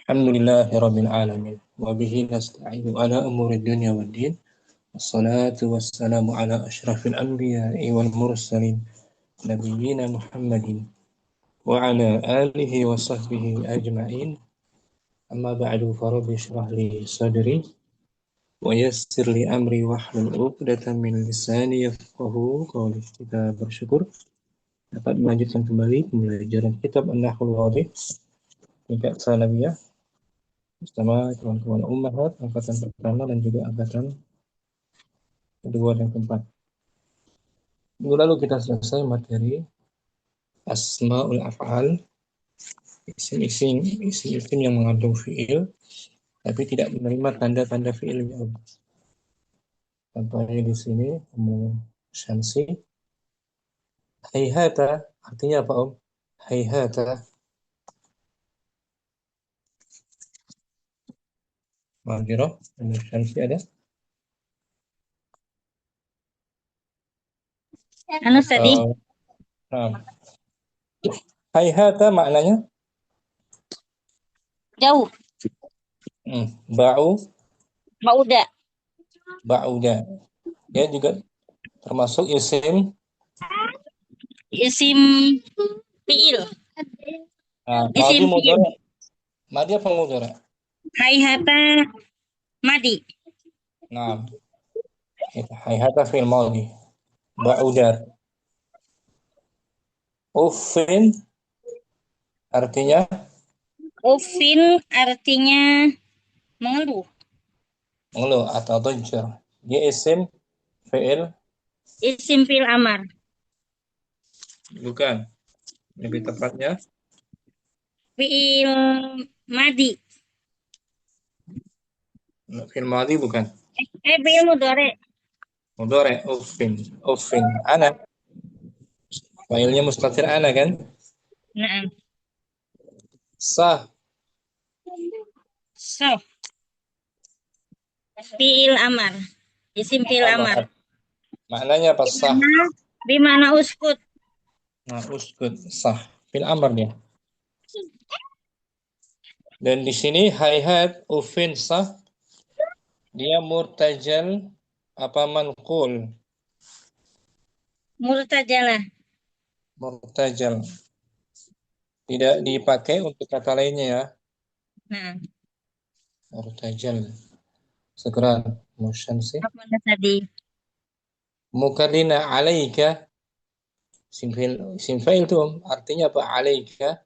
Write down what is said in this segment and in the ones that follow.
Alhamdulillahirabbil alamin wa bihi nasta'inu ala umuri dunya waddin. Wassalatu wassalamu ala asyrafil anbiya'i wal mursalin nabiyyina Muhammadin wa ala alihi wa sahbihi ajma'in. Amma ba'du, farabbi shrah li sadri wa yassir li amri wahlul 'uqdatam min lisani yafqahu qawli. Kita bersyukur dapat melanjutkan kembali pembelajaran kitab An-Nahwul Wadhih tingkat tsanawiyah bersama kawan-kawan ummahat angkatan pertama dan juga angkatan kedua dan keempat. Minggu lalu kita selesai materi asmaul af'al, isim-isim yang mengandung fiil tapi tidak menerima tanda-tanda fiilnya. Contohnya di sini Syamsi, hayhata artinya apa Om? Hayhata. Magiro, Syamsi ada? Halo tadi. Nah. Hayhata maknanya Jauh. Ba'uda. Dia juga termasuk isim fiil. Madi mudhari. Madi apa mudhari? Hayhata madi. Nah, hayhata fi'il madi. Ba'uda. Uffin artinya mengeluh. Mengeluh atau dajjal. Dia isim fi'il amar. Bukan. Lebih tepatnya Fi'il madi. Fi'il madi bukan. Fi'il mudhari. Mudhari, uffin. Ana. Fa'ilnya mustatir ana kan? Nah. Sah. Fi'il amar. Isim fi'il amar. Maknanya apa sah? Bimana uskut. Nah, uskut sah. Fi'il amar dia. Dan di sini hayhat uffin sah. Dia murtajal apa manqul? Murtajal. Tidak dipakai untuk kata lainnya ya. Nah. Murtajal. Segera Syamsi. Apa tadi? Mukallina alaika. Isim fa'il itu artinya apa? Alaika.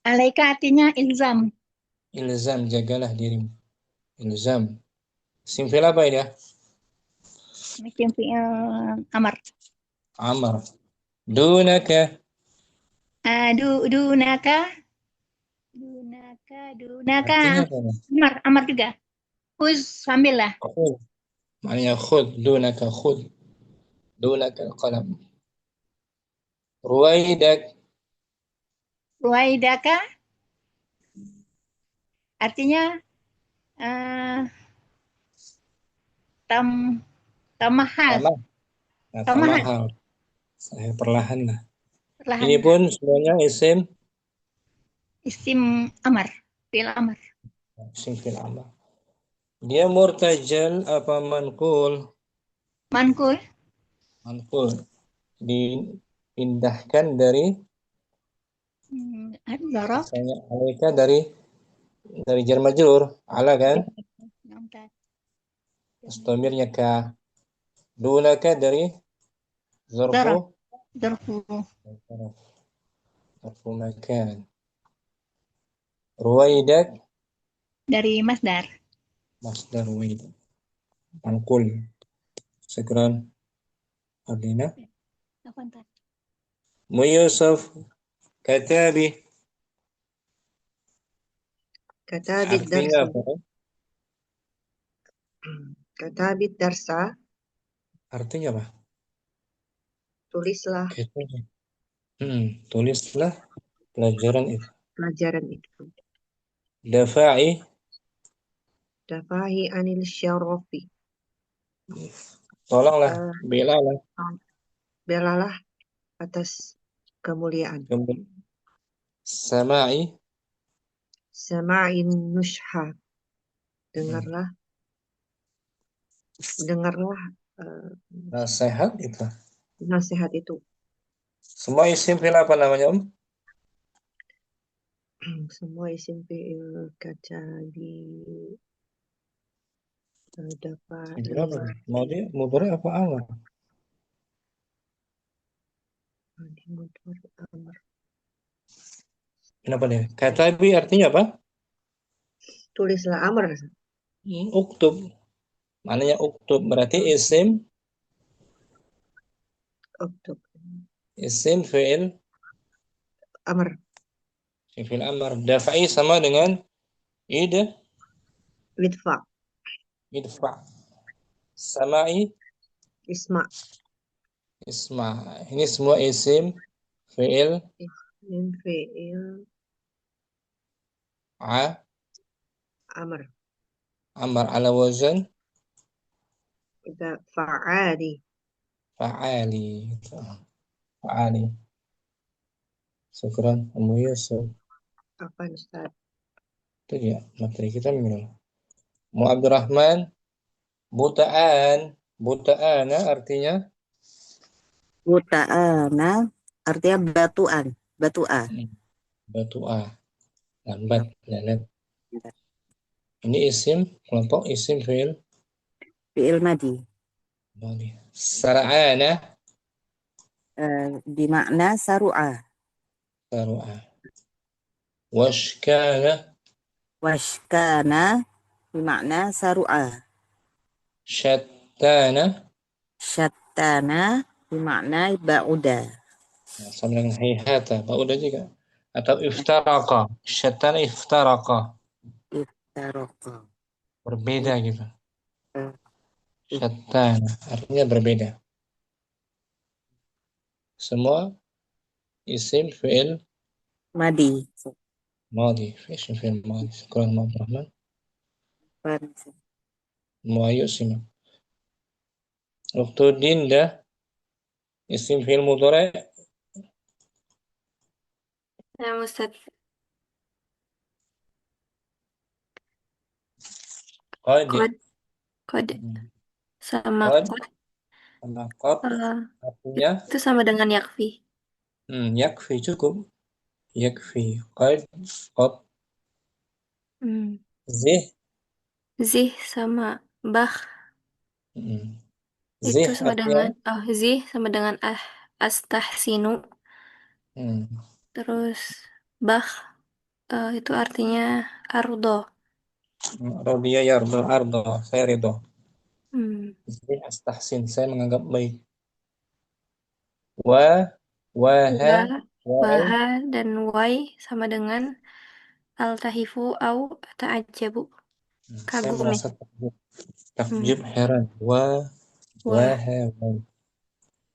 Alaika artinya ilzam. Ilzam, jagalah dirimu. Ilzam. Isim fa'il apa ini ya? Isim fi'il amar. Amar. Dunaka. Dunaka. Artinya apa? Amar juga. Khuz, ambillah. Khud. Maknanya khud. Dunaka khud. Dunaka qalam. Ruwaidak. Ruwaidaka artinya tamahal. Tamahal. Saya perlahan lah. Ini pun semuanya isim amar. Fi'il amar. Isim fi'il amar. Dia murtajal apa manqul? Manqul. Dipindahkan dari misalnya alaika dari jar majrur ala kan? Istamirnya ka. Dunaka dari zarfu makan. Ruwaidak dari masdar ruwaidak. Manqul. Syukran. Adina. Yusuf katabi. Katabit darsa. Katabit darsa. Artinya apa? Tulislah. Tulislah pelajaran itu. Dafa'i anil syarafi. Tolonglah, belalah atas kemuliaan. Sama'i. Sama'in nushha. Dengarlah, dengarlah Nasihat itu. nasihat itu. Semua isim fi'il apa namanya, Semua isim fi'il kaca di dapat Berapa nih? Madi, mudhari apa amar? di mudhari amr. Kenapa nih? Katabi artinya apa? Tulislah amr. Uktub. Maknanya uktub berarti Uktub. isim fi'il Amr. fi'il amar. Dafa'i sama dengan ida Idfa. idfa. Sama'i Isma. isma. Ini semua isim fi'il Isim fi'il a amr. amar ala wazan Fa'ali. fa'ali. Fa'ali. Syukran, Ummu Yusuf. Apa Ustaz? Itu ya materi kita minggu. Mu Abdurrahman, butaan. Buta'ana artinya Buta'ana artinya batuan, batua. batu'a. Lambat, lalat. Ini isim, kelompok isim fi'il Fi'il madi. madi. Sara'ana, Bimakna saru'a. saru'a. Washkana, Washkana bimakna saru'a. syattana, Syattana bimakna ba'uda. sama dengan hayhata, ba'uda juga. Atau iftaraka, syattana iftaraka, Iftaroqa. berbeda gitu. Eh, Syattana, artinya berbeda. Semua isim fi'il Madi. madi, isim fi'il madi. Syukran Abdurrahman. Pan- Muayu simak. Waktu dinda isim fi'il mudhari Ya, Ustaz. qad Kode sama qad kod sama qad eh, artinya itu sama dengan yakfi. yakfi cukup yakfi qad Hmm. zih Zih sama bah itu zih sama artinya dengan zih sama dengan astahsinu. hmm, Terus bah itu artinya ardo. radiya yardo ardo saya ridho Hmm. zih astahsin saya menganggap baik wa waha Wa, wal waha dan wai sama dengan altahifu au ta'ajabu. saya Kagum merasa ya. takjub heran Wah, waha wal.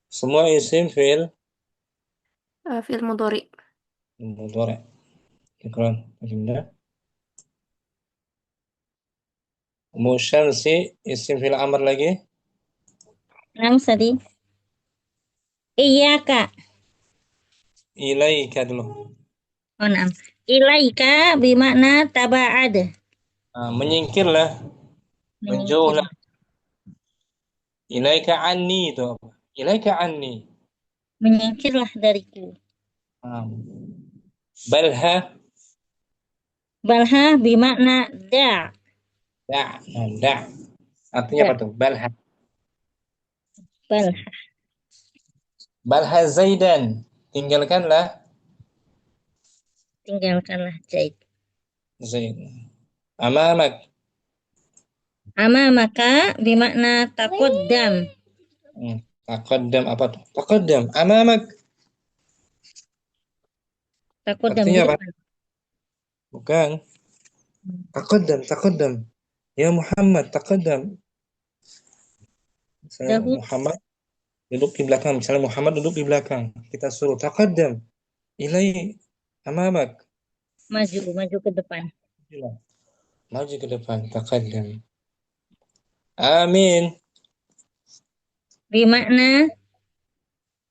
Semua isim fi'il fi'il mudhari. mudhari. Syukran Adinda. Musyamsi isim fi'il amr lagi Nang tadi. Iya kak. ilaika dulu. Oh naam. Ilaika bimakna taba'ad. Menyingkirlah, Menyingkir. menjauhlah. Ilaika anni itu apa? Ilaika anni. Menyingkirlah dariku. Balha Balha bimakna da'. da. Artinya apa tuh? Balha. Balha. Balha Zaidan. Tinggalkanlah Tinggalkanlah Zaid. Zaid. Amamak. Ama maka bimakna taqaddam. Taqaddam apa tuh? Taqaddam. Amamak. Taqaddam di Artinya apa? depan. Bukan. Taqaddam. Ya Muhammad, taqaddam. Misalnya Dahulu Muhammad duduk di belakang. Misalnya Muhammad duduk di belakang. Kita suruh taqaddam. Ilai amamak. maju ke depan. Maju ke depan. Taqaddam. Amin. Bimakna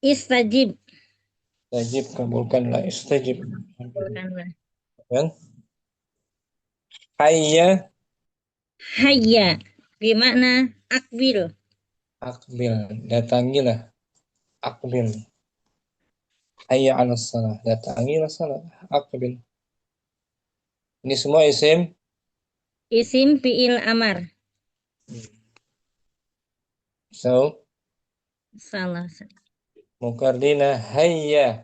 istajib. Istajib, kabulkanlah. Istajib. Kabulkanlah. Kan? Hayya, Hayya bermakna akbil. akbil. Datangilah. Akbil. Hayya ala salah. Datangilah salah. Akbil. Ini semua isim. Isim fi'il amar. So, Salah. Mukardina hayya.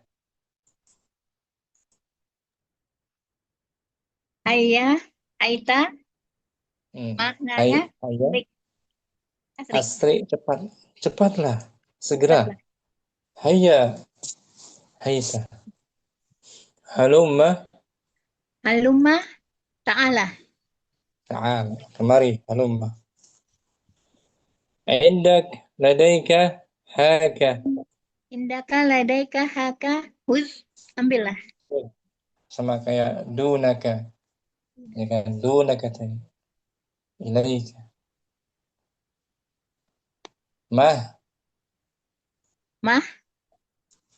Ayah, Aita, maknanya Hayya. trik. Asri. Asri, cepat. Cepatlah. Segera. Cepatlah. Hayya. Haisa. Halumma. Halumma ta'ala. Ta'al. Kemari. Halumma. Indak. Ladaika. Haka. Indaka ladaika haka huz. Ambillah. Sama kayak dunaka. Ya kan? Dunaka tadi. Ilaika. Mah. Mah.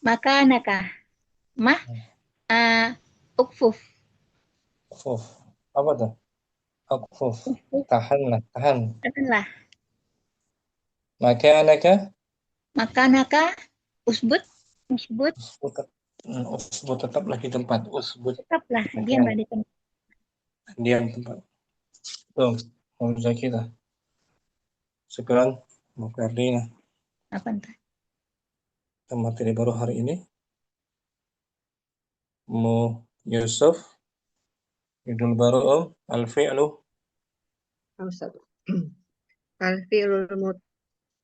Makanaka. Mah. Ukfuf. Ukfuf. Apa tuh? Ukfuf. Tahanlah. Tahan. Katakanlah. Makanaka. Makanaka. Usbut. Usbut. Usbut tetaplah di tempat. Usbut. Tetaplah. Makan. Diamlah di tempat. Diam tempat. Tuh. Menurut kita. Sekarang. Mukardina. Apa entah. Materi baru hari ini. Yusuf. Judul baru Om. Al-fi'lu. Ustaz.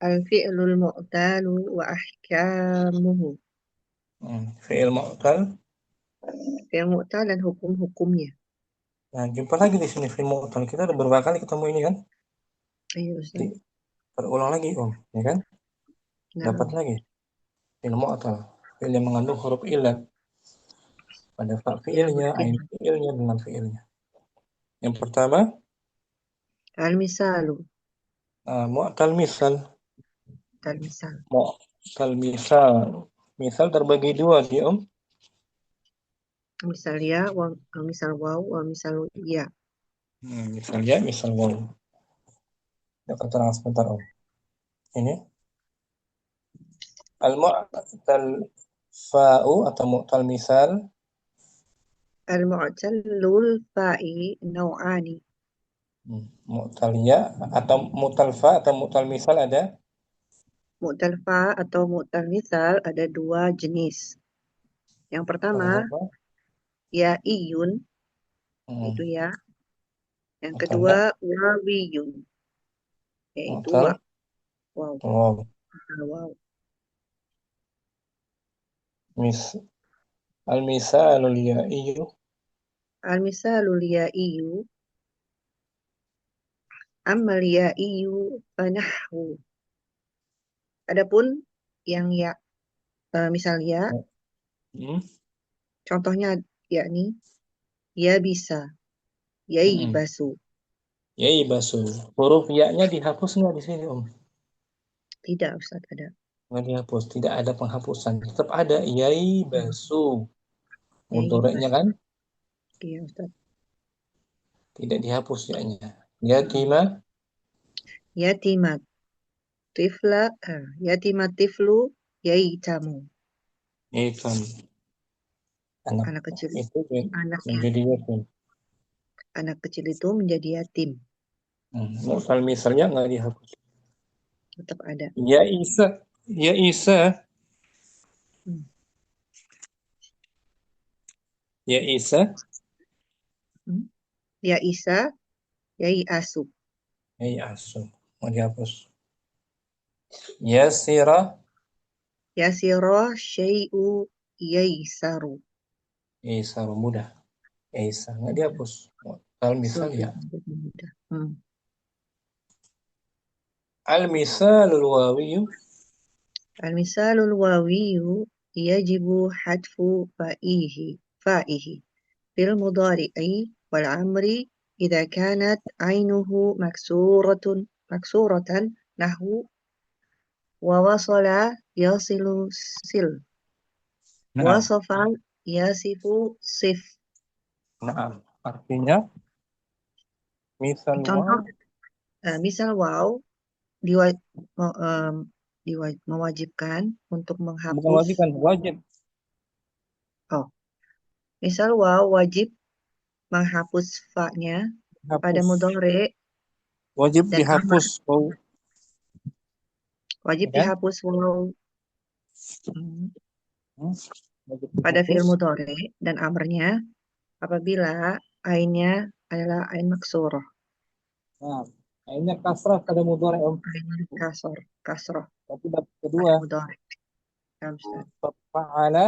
Al-fi'lul mu'talu wa ahkamuhu. Fi'il mu'tal. Fi'il mu'tal dan hukum-hukumnya. Nah, jumpa lagi di sini fi'il mu'tal. Kita udah beberapa kali ketemu ini kan? Iya Ustaz. Jadi, berulang lagi Om, ya kan? Nah, Dapat lagi fi'il mu'tal. Fi'il yang mengandung huruf ilat. Pada fi'ilnya, ain fi'ilnya dengan fi'ilnya. Yang pertama, al-misalu. mu'tal misal. Al-misal. Mu'tal misal. Misal terbagi dua di Om. Misal ya, misal waw, misal ya. Misal ya, misal waw. Dapat terang sebentar Om. Ini al-mu'tal fa'u atau mu'tal misal. Al-mu'tallul fa'i naw'ani. Mu'tal ya atau mu'tal fa atau mu'tal misal ada. Mu'tal fa atau mu'tal misal ada dua jenis. Yang pertama, ya iyun, itu ya. Yang kedua, wawiyun, yaitu Mu'tal waw. waw. Waw. Al-misalul ya'iyu. Al-misalul ya'iyu. Ammal ya'iyu fanahwu. Adapun yang ya, misal ya, contohnya yakni ya bisa, yai basu. Yai basu. Huruf ya-nya dihapus nggak di sini Om? Tidak Ustaz, ada. Nggak dihapus, tidak ada penghapusan. Tetap ada yai basu. Mudhari'nya kan? Iya Ustaz. Tidak dihapus ya-nya. Yatima. Yatimat. Tifla, yatimat tiflu, yaitamu. Yatim. Anak kecil itu anaknya. menjadi yatim. Anak kecil itu menjadi yatim. Mu'tal misalnya nggak dihapus. Tetap ada. Ya Isa. Ya Isa. Ya Isa. Ya Isa, yai asu. Yai asu. Mau dihapus. Yasira. Yasira syai'u yaisaru. Yaisaru mudah. Yaisa nggak dihapus. Mu'tal misal ya. Al-misalul wawiyu. Al-misalul wawiyu yajibu hadfu fa'ihi fil mudhari'i wal amri idza kanat ainuhu maksuratan nahwu wa wasala yasilu sil. Nah, Wasofa yasifu sif. nah, artinya misal Contoh, waw misal wow diwa- me- em, mewajibkan untuk bukan menghapus. wajib kan wajib Oh, misal wow wajib menghapus fa-nya pada hapus mudhari wajib dan amar. dihapus waw Wajib ya kan? dihapus wow hmm, Hmm, wajib pada fi'il dihapus. mudhari dan amarnya apabila ainnya adalah ain maksurah. Nah, akhirnya kasrah pada mudhari Ain kasroh tapi bab pada kedua mudhari. Ya, Ustaz. fa'ala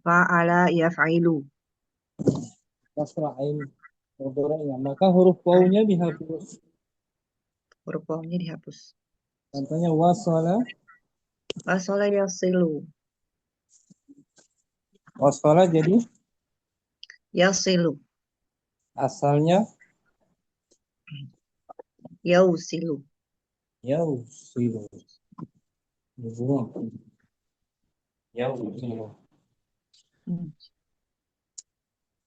Fa'ala yaf'ilu. kasrah ain mudhari'nya maka huruf wawnya dihapus. Huruf wawnya dihapus. Contohnya wasala Wasala yasilu. wasala jadi Yasilu. asalnya Yausilu. yausilu. Yausilu. Hmm.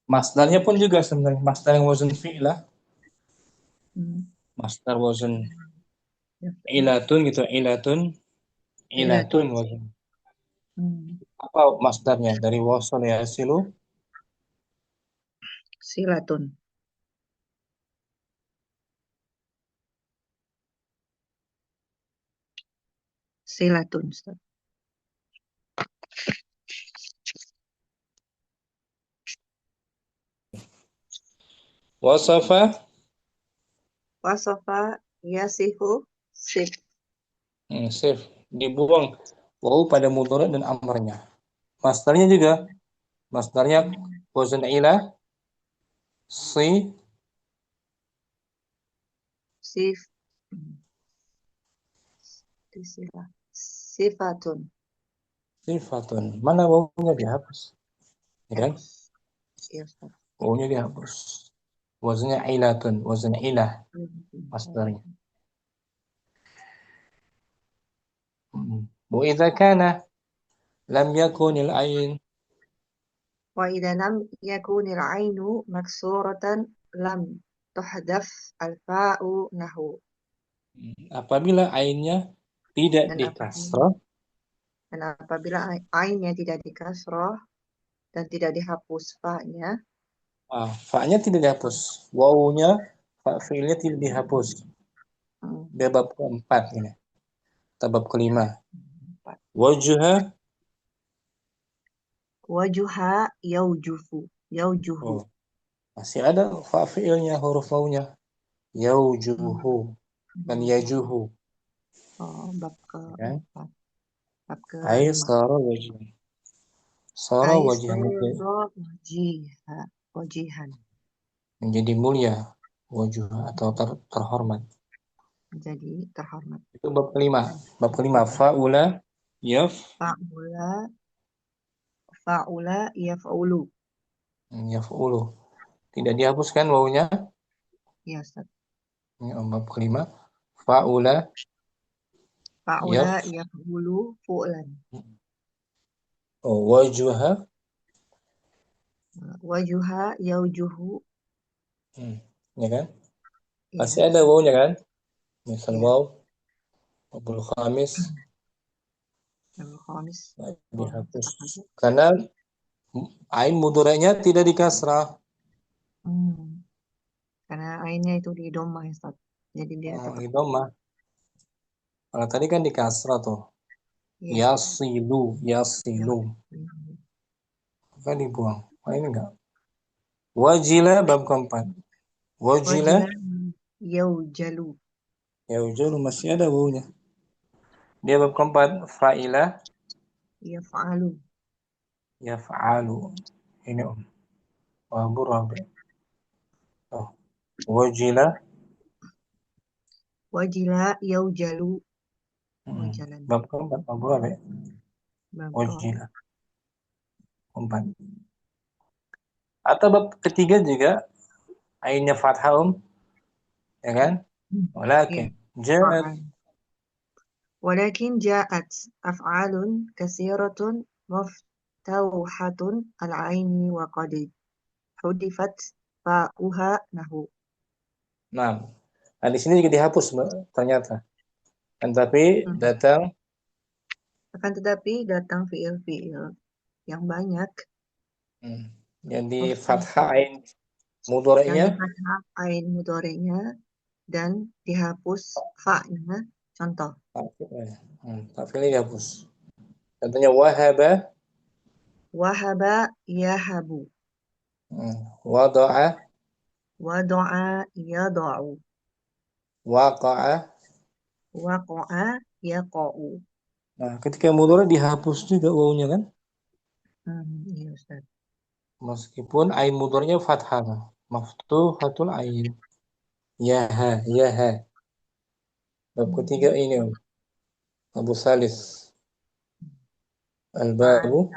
Masdarnya pun juga sebenarnya masdar yang wazn fi'lah, Hmm. masdar wazn Ya. ilatun gitu, ilatun Ilatun. wazn. Hmm. Apa masdarnya dari wasal yasilu? Silatun. Silatun, Ustaz. Wasafa Wasofa yasifu sif. sif dibuang waw pada mudhari dan amarnya. Masdarnya juga masdarnya wazn ilah si Sif. Hmm. Disilah. Sifatun. sifatun. Mana wawnya dihapus? Ya kan? Ya, Ustaz. Wawnya dihapus. Wazannya ilatun, wazn ilah masdarnya. Wa idza kana lam yakunil ain Wa idza lam yakunil ainu maksuratan lam tuhdaf al-fa'u nahu. apabila ainnya tidak Dan dikasrah, apabila ainnya tidak dikasroh dan tidak dihapus fa-nya, fa-nya tidak dihapus, wawunya fa fi'ilnya tidak dihapus. Dia bab keempat ini. Atau bab kelima. Wajha wajuha yaujuhu. masih ada fa fi'ilnya huruf wawunya. Yaujuhu dan yajuhu. Bab Ya. keempat. Bab Ai kelima. sara wajhan. Sara wajhan wajihan. menjadi mulia, wajah atau terhormat. Menjadi terhormat. Itu bab kelima. Bab kelima faula Fa'ula yaf'ulu. yaf'ulu. Tidak dihapuskan wawunya. Ya, Ustaz. Ini bab kelima. Fa'ula yaf'ulu fu'lan. wajha Wajuha yaujuhu. ya kan? Ya, Masih ada wawunya kan? Misal ya. waw wabul khamis Khamis. dihapus karena ain mudhari'nya tidak dikasrah. Karena ainnya itu di domah, Ustaz. Jadi dia tetap Domah. Kalau tadi kan dikasrah tuh. ya. Yasilu. Kan dibuang. Ini enggak. Wajila bab keempat. Wajila Yaujalu. yaujalu masih ada wawunya. Dia bab keempat. Fa'ila Yaf'alu. yaf'alu. Ini babu rabi. Wajila Wajila yaujalu. Wajalan. bab keempat babu rabi. Wajila keempat. Atau bab ketiga juga ainnya fathah ya kan? Walakin ja'at Walakin ja'at af'alun kasiratun tauhatun al-aini wa qad hudifat fa'uha nahu. Nah, di sini juga dihapus Mbak, ternyata. Dan tapi datang Akan tetapi datang fiil-fiil yang banyak jadi Oh, fathah ain yang mudhari'nya difathah ain mudhari'nya dan dihapus fa-nya. Contoh, tafilnya dihapus. Contohnya wahaba, wahaba yahabu, wada'a, wado'a yado'u, waqa'a. waqo'a yaqo'u. Nah, ketika mudhari dihapus juga wawunya kan? Iya Ustaz. Meskipun ain mudhari'nya fathah. Maftuhatul ain. Yaha, yaha. Bab ketiga ini Abu Salis. Al-babu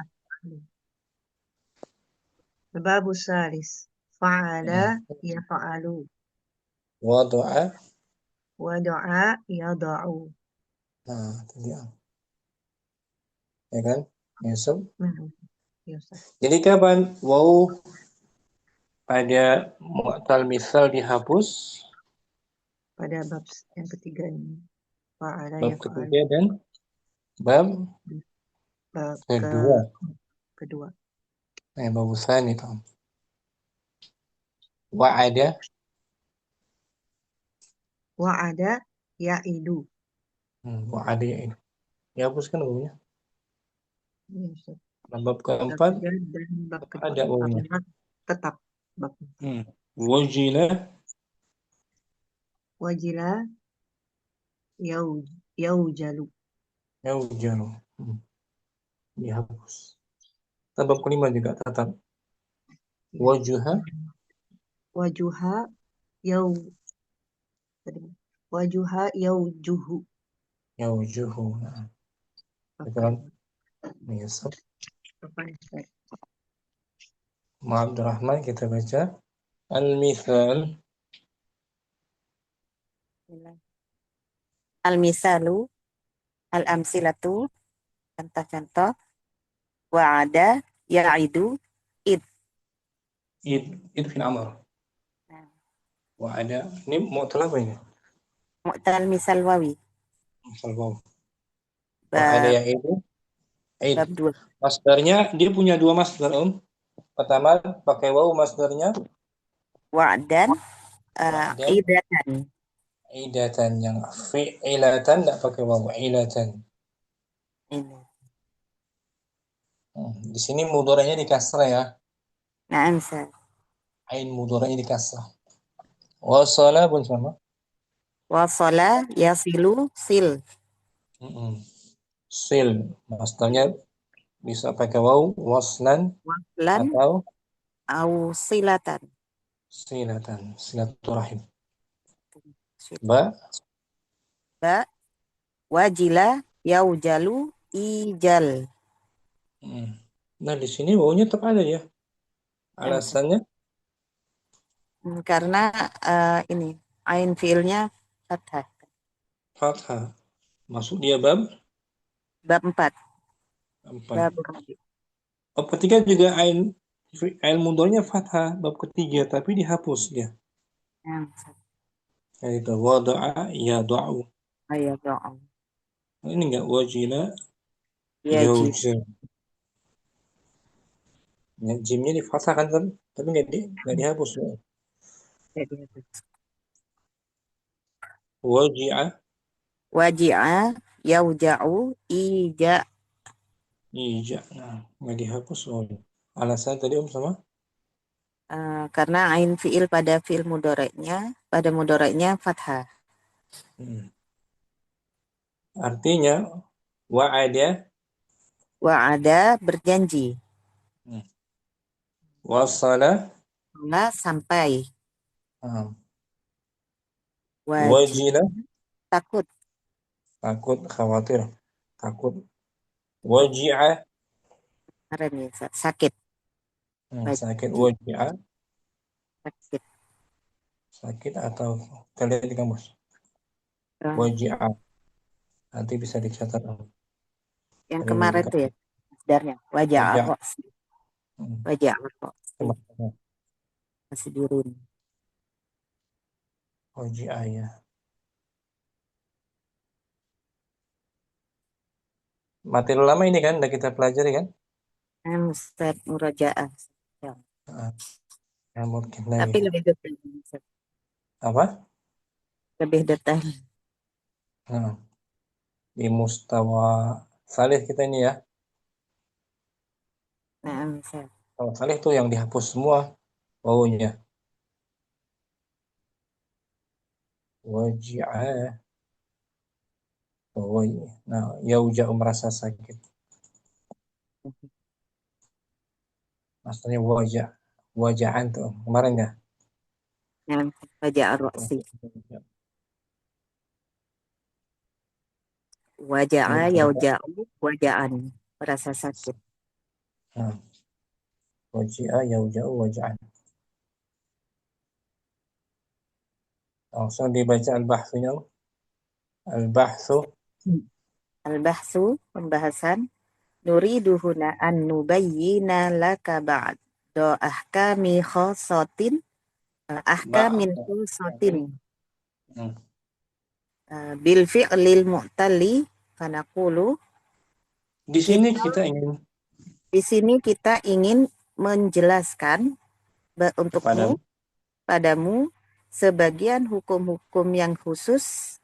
Babu salis fa'ala yafa'alu, wada'a. wado'a yado'u. Nah, itu dia. Ya kan? Yusuf. Iya Ustaz. Jadi kapan waw pada mu'tal misal dihapus? Pada bab yang ketiga ini. Fa'ala Bab yafa'alu. ketiga dan bab Bab kedua. bab tsani itu. Wa'ada Wa'ada ya'idu. wa'ada ya ini. Dihapuskan wawunya. Iya Ustaz. Nah, bab Bab keempat tiga dan bab kedua. ada wawunya. Bab 4 tetap bab. Wajila Wajila yaujalu. yaujalu. Dihapus. Bab kelima juga tetap. Wajuha Wajuha yau wajuha yaujuhu. yaujuhu. Bab Itu kan? kedua. Yusuf. Apa Ustaz? Abdurrahman kita baca al-mithal. Al-misalu, al-amsilatu, contoh-contoh, wa'ada, ya'idu, Id fil amr. Wa'ada. Ini mu'tal apa ini? mu'tal misal wawi. Misal waw. Wa'ada yang itu id. Bab 2. Masdarnya dia punya dua masdar Pertama pakai waw masdarnya Wa'dan, wa'dan. idatan. Idatan yang fi'ilatan tidak pakai waw, ilatan. Ini. Di sini mudhari'nya di kasrah ya. Naam, Ustaz. Ain mudhari'nya di kasrah. Wasala pun sama. Wasala, yasilu, sil. Sil masdarnya bisa pakai waw, waslan Waslan, atau au silatan. silatan, silaturahim. Ba, Ba wajila, yaujalu, ijal. Nah, di sini wawunya tetap ada ya. Alasannya Karena ini ain fiilnya fathah. fathah. Masuk dia bab Bab 4. 4. Bab Bab ketiga juga ain mudhari'nya fathah bab ketiga tapi dihapus dia. Yaitu wada'a yada'u. ayada'u. Ini enggak wajila Yajib. yaujil. Ya, jimnya di fathah kan tapi enggak dihapus. Waji'a Waji'a, yauja'u, ija. ija. Nah, enggak dihapus. Alasan tadi sama? Karena ain fiil pada fiil mudhari'nya fathah. Artinya Wa'ada berjanji. Wasala Sampai. Wajila takut. Khawatir, takut. Waji'a Sakit. Sakit. Waji'a Sakit. sakit atau kita lihat di kamus. Waji'a nanti bisa dicatat. Yang kemarin itu ya. masdarnya. Waja'a Wajah. ra'si. Hmm. Waja'a ra'si. Tempatnya. Masih dirun. Wajah ya. Materi lama ini kan udah kita pelajari kan? Ustaz murajaah. Ya. Ya, mungkin Tapi lagi. lebih detail. Ustaz. Apa? Lebih detail. Nah, di mustawa salih kita ini ya. Nah, Ustaz. Kalau salih itu yang dihapus semua wawunya. Wajah. Nah, yauja'u merasa sakit. Maksudnya wajahan tuh kemarin ya. Nah, waja'a ra'si. Waja'a yauja'u waja'an. Merasa sakit. Nah, wajah yauja'u wajahan. Langsung dibaca al-bahsunya. Al-bahsu. Al-bahsu, pembahasan. Nuridu huna an nubayyina laka ba'da ahkami khasatin ahkamin khasatin Hmm. bil fi'lil mu'talli fanaqulu. Di sini kita ingin Di sini kita ingin menjelaskan untukmu, padamu, sebagian hukum-hukum yang khusus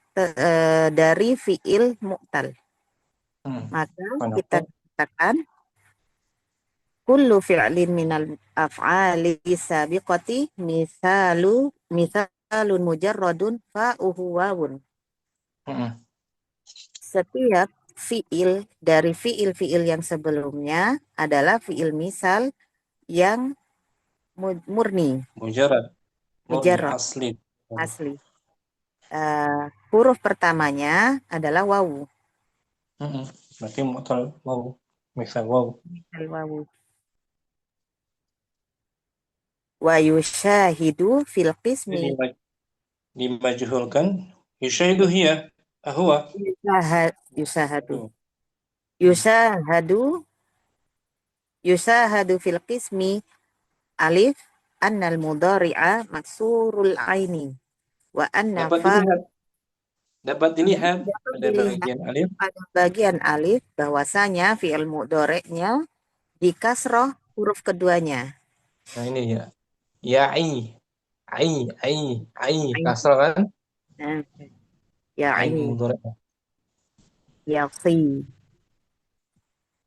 dari fi'il mu'tal. Maka kita katakan kullu fi'lin minal af'ali sabiqati misalun mujarradun fa'uhu wawun. Setiap fi'il dari fi'il-fi'il yang sebelumnya adalah fi'il misal yang murni, mujarrad asli. Huruf pertamanya adalah wawu. Berarti mu'tal wawu. Misal wawu. Wawu. Wa yushahidu fil qismi. Dimajhulkan. Yushahidu hiya. Ahwa. Yusahadu fil qismi alif annal mudhari'a maksurul aini wa anna dapat dilihat pada bagian alif. Pada bagian alif bahwasanya fi'il mudhari'nya dikasroh huruf keduanya. Nah ini ya. Ya'i. Ai. Kasrah kan? Ya'i. Mudhari'. Yaqi.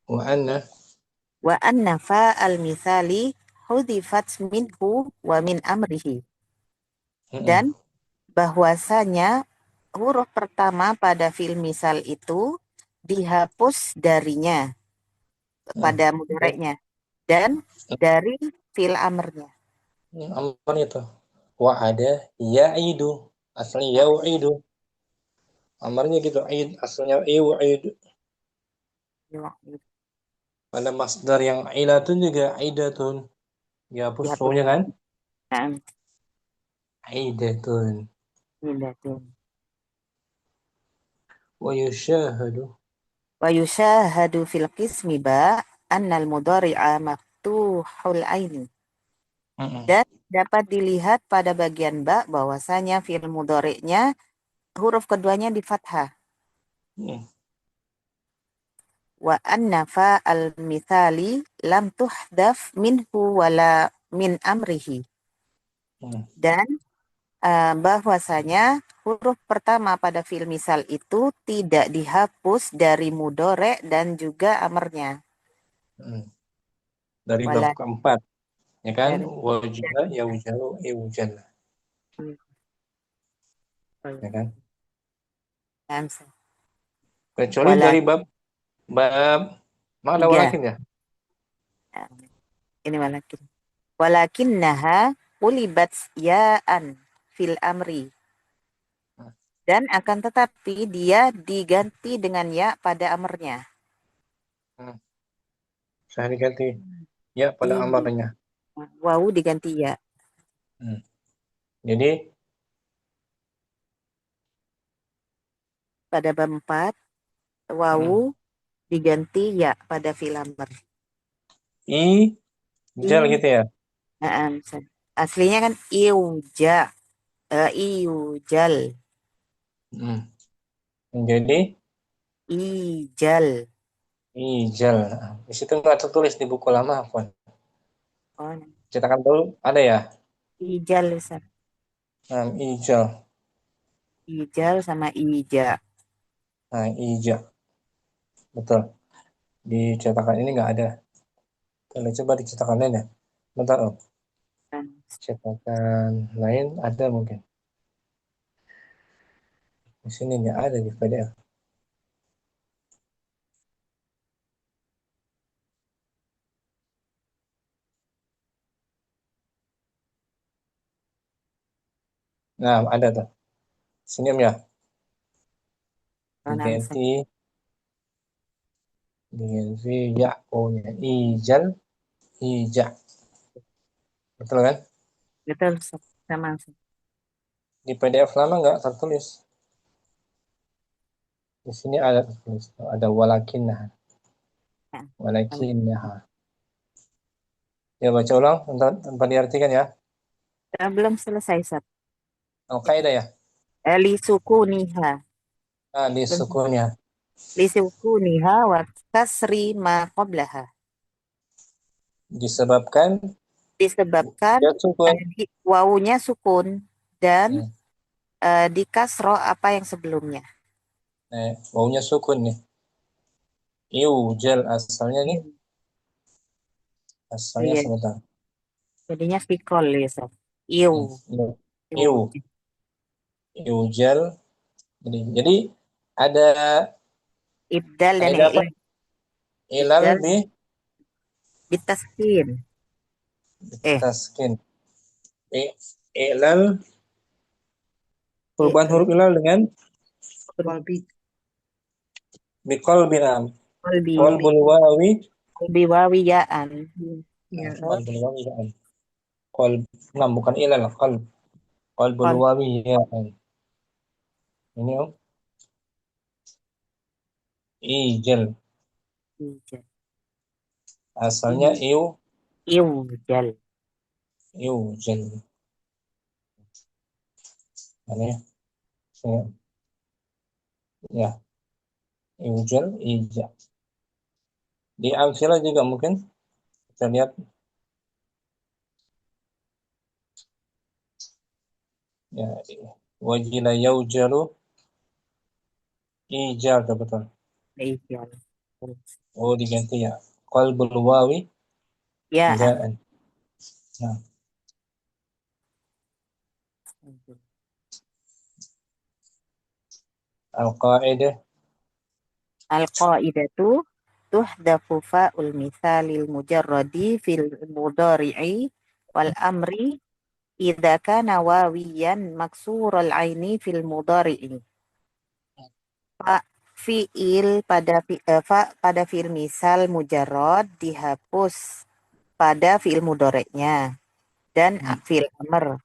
Wa anna fa'al misali hudifat minhu wa min amrihi. Dan bahwasanya huruf pertama pada fi'il misal itu dihapus darinya pada mudhari'nya dan dari fi'il amrnya. Amr itu. Wa'ada ya'idu. Asalnya yau'idu. Amarnya gitu. Asalnya yu'idu. Pada masdar yang ilatun juga aidatun. Dihapus nya kan? Aidatun. Wa yushahadu fil qismi ba annal mudhari'a maftuhul aini. Dan dapat dilihat pada bagian ba bahwasanya fi'il mudhari'nya huruf keduanya di fathah. Wa anna fa'al mithali lam tuhdaf minhu wala min amrihi. Dan bahwasanya huruf pertama pada fi'il misal itu tidak dihapus dari mudhari' dan juga amarnya. Dari bab keempat, ya kan? Wajah, yaujalu, iwujal. Ya kan? Kecuali dari bab mana walakin ya? Ini walakin. Walakinnaha ulibat ya'an fil amri. Dan akan tetapi dia diganti dengan ya pada amarnya. Saya diganti ya pada amarnya. Wawu diganti ya. Jadi pada bab 4 wawu diganti ya pada fi'il amr. Ijal gitu ya. Aslinya kan iujal. Jadi Ijal. ijal. Di situ nggak tertulis di buku lama, Afwan. Oh, Cetakan dulu ada ya. ijal, Ustaz. Ijal. Ijal sama ija. Nah, ija. Betul. Di cetakan ini nggak ada. Kalau coba di cetakan lain ya. Bentar, Om. Cetakan lain ada mungkin. Di sini nggak ada di PDF. Nah, ada tuh. Sini Om ya. Diganti ya O-nya. Ijal, ija. Betul kan? Betul, sama. Di PDF lama nggak tertulis. Di sini ada tertulis. Ada walakinnah. Walakinnah. Ya, baca ulang tanpa diartikan ya. Belum selesai, Ustaz. Kaidah ya. Li sukuniha. Di sukunnya. Li sukuniha wa kasri ma qablaha. Disebabkan ya, sukun. Wawunya sukun dan di kasro apa yang sebelumnya. Wawunya sukun nih. Iujal asalnya nih. Asalnya sebentar. Jadinya fikol ya, Ustaz. Iujal. Jadi ada ibdal dan ilal bitaskin. Bitaskin. Ilal perubahan huruf ilal dengan biqalbin. Qalbul wawi ya'an. Qalbul wawi ya'an. Bukan ilal, qalbul wawi ya'an. Ini Om. Ijal. Asalnya iujal. Mana ya? Iujal, ija. Di amsilah juga mungkin kita lihat. Ya, wajila yaujalu ijal, betul. Ijal. Diganti ya. Qalbul wawi ja'an. Nah. Al-qaidatu tuhdafu fa'ul mithalil mujarradi fil mudhari'i wal amri idza kana wawiyan maksurul aini fil mudhari'i. Pada fi'il misal mujarrad dihapus pada fi'il mudhari'nya dan fi'il amr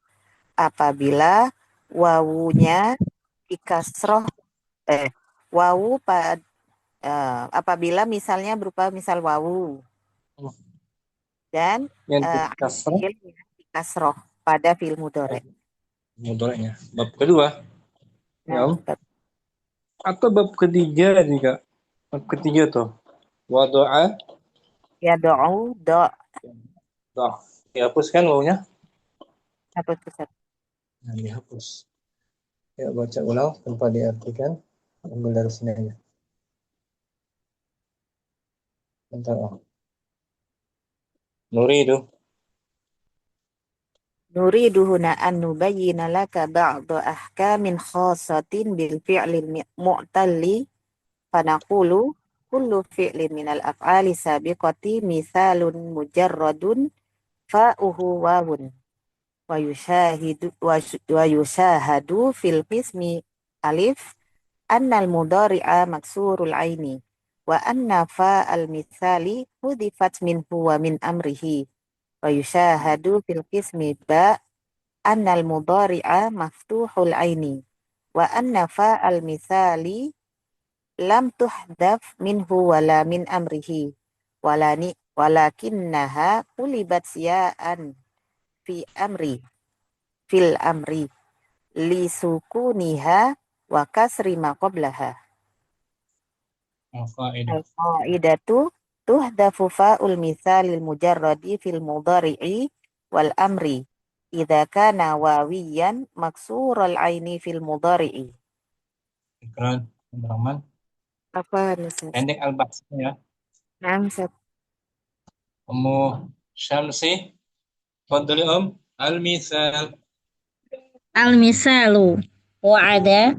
apabila wawunya dikasroh wawu apabila misalnya berupa misal wawu dan dikasroh pada fi'il mudhari'. Mudhari'nya. Bab kedua. Ya, Om. Atau bab ketiga juga. Bab ketiga tuh. Wadu'a. Yad'u dihapuskan wawunya. Hapus Ustaz. Dihapus. Ya, baca ulang tanpa diartikan. Ambil dari sini aja. Bentar, Om. Nuridu huna an nubayyina laka ba'da ahkamin khassatin bil fi'lil mu'talli fanaqulu kullu fi'lin minal af'ali sabiqati mithalun mujarradun fa'uhu wawun wa yushahadu fil qismi alif annal mudhari'a maksurul aini wa anna fa'al mithali hudifat minhu wa min amrihi wa yushahadu fil qismi ba annal mudhari'a maftuhul aini wa anna fa'al mithali lam tuhdaf minhu wala min amrihi walakinnaha qulibat ya'an fil amri li sukuniha wa kasri ma qablaha. Al-qaidah. Al-qaidatu tuhdafu fa'ul mithalil mujarradi fil mudhari'i wal amri idza kana wawiyan maksural aini fil mudhari'i. Ikran, Abdurrahman. Apa Ustaz? Pendek al-bahsnya ya. Nah, Ustaz. Ummu Syamsi. Fadli al-mithal. Al-misalu wa'ada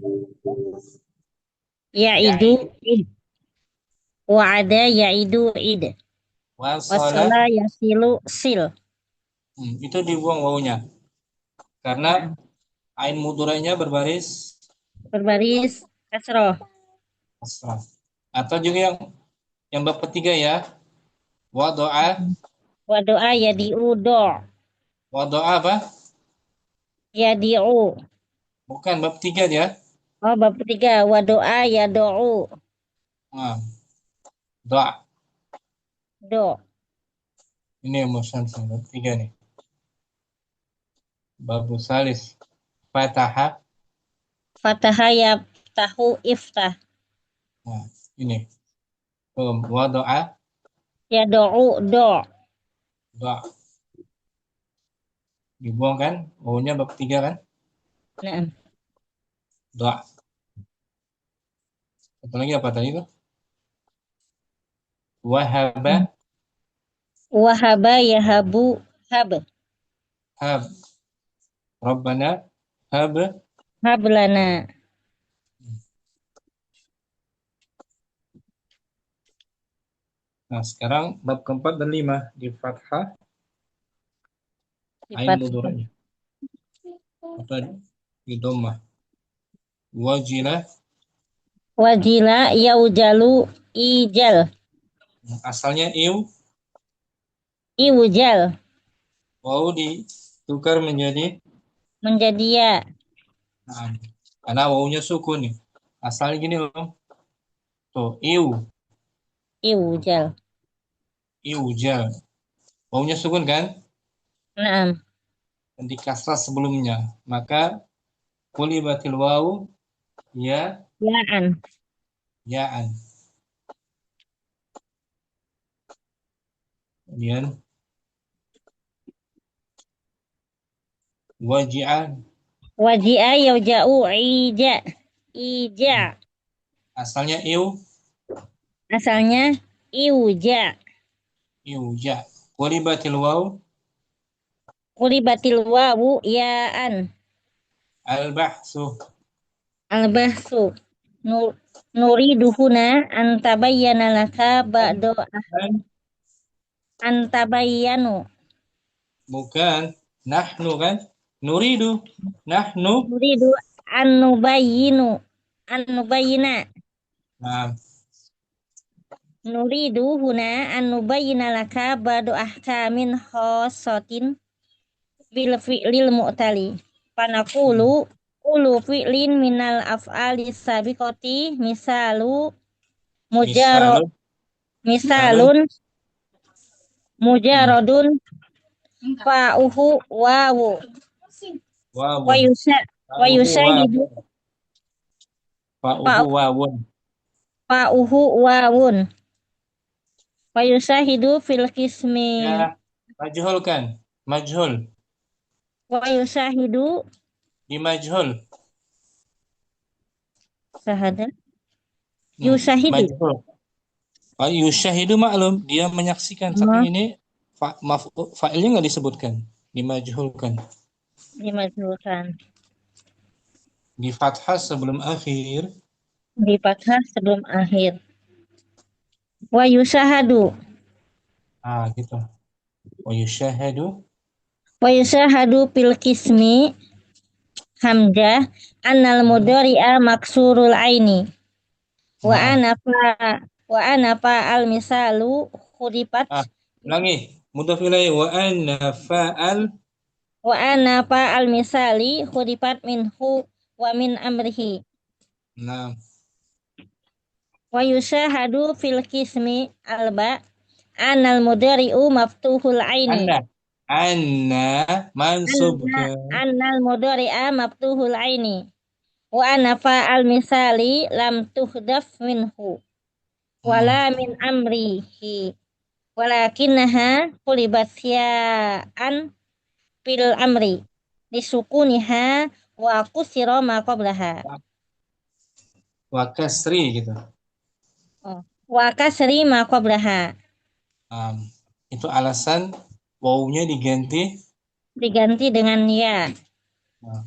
ya'idu id. Wa'ada ya'idu id. Wasala. Wasala yasilu sil. Itu dibuang wawunya. Karena ain mudhari'nya berbaris Berbaris kasroh. kasrah. Atau juga yang bab ketiga ya. Wadoa. Wadoa yadi'u do'. Wadoa apa? Yadi'u. Bukan bab 3 ya. Oh, bab ketiga. Wadoa yado'u. Nah, doa. Do. Ini yang Syamsi bab 3 nih. Bab salis. Fataha. Fataha yaftahu iftah. Nah, ini. Wadoa. Yado'u do'. Doa. Dibuang kan? Wawunya bab 3 kan? Nah, Doa. Satu lagi apa tadi itu? Wahaba. wahaba yahabu hab. Hab. Rabbana. Hab. Hablana. Nah, sekarang bab keempat dan 5 di fathah ain Sifat mudhari'nya. Atau di dhammah. Wajilah. wajila yaujalu ijal. Asalnya Iwujal. wawu ditukar menjadi Menjadi ya. nah, karena wawunya sukun nih. Asalnya gini loh. Tuh, Iwujal. iujal. Wawunya sukun kan? Naam. Dan di kasrah sebelumnya. Maka qulibatil wawu ya Ya'an. ya'an. Kemudian waji'an. Waji'a yauja'u ija. Ija. Asalnya Asalnya iwuja. iuja. Qulibatil wawu Kulibatil wawu ya'an. al-bahsu. Al-bahsu. Nuriduhuna antabayyana laka ba'do antabayyanu. Bukan nahnu kan? Nuridu. Nahnu. Nuridu Anubayyina. Nah, Nuridu huna anubayyina laka ba'du ahkamin khossatin bil fi'lil mu'tali. Panaqulu ulu fi'lin minal af'ali sabiqati misalun mujaradun fa'uhu wawu wawun. wa yusahidu Fa'uhu wawun. fa'uhu wawun wa yusahidu fil qismi Ya, majhul kan? Majhul. wa yusahidu Di majhul. sahada yusahidu. Majhul. Yushahidu maklum. Dia menyaksikan. Tapi ini fa'ilnya nggak disebutkan. Dimajhulkan. Dimajhulkan. Di fathah sebelum akhir. Di fathah sebelum akhir. Wa yusahadu. Ah, gitu. Wa yushahadu. Wa yusahadu fil qismi hamzah annal mudhari'a maksurul aini. Wa anafa al misalu khudifat. Ulangi. Mudhaf ilaih. Wa anafa al misali khudifat minhu wa min amrihi. Nah. Wa yushahadu fil qismi alba anal mudhari'u maftuhul aini. Anna mansub ke Annal mudhari'a maftuhul aini. Wa ana fa'al misali lam tuhdaf minhu. Wala min amrihi. Walakinnaha qulibat ya'an fil amri. Disukuniha wa kusira ma qablaha. wa kasri gitu. Wa kasri ma qablaha. Itu alasan wawunya diganti dengan ya.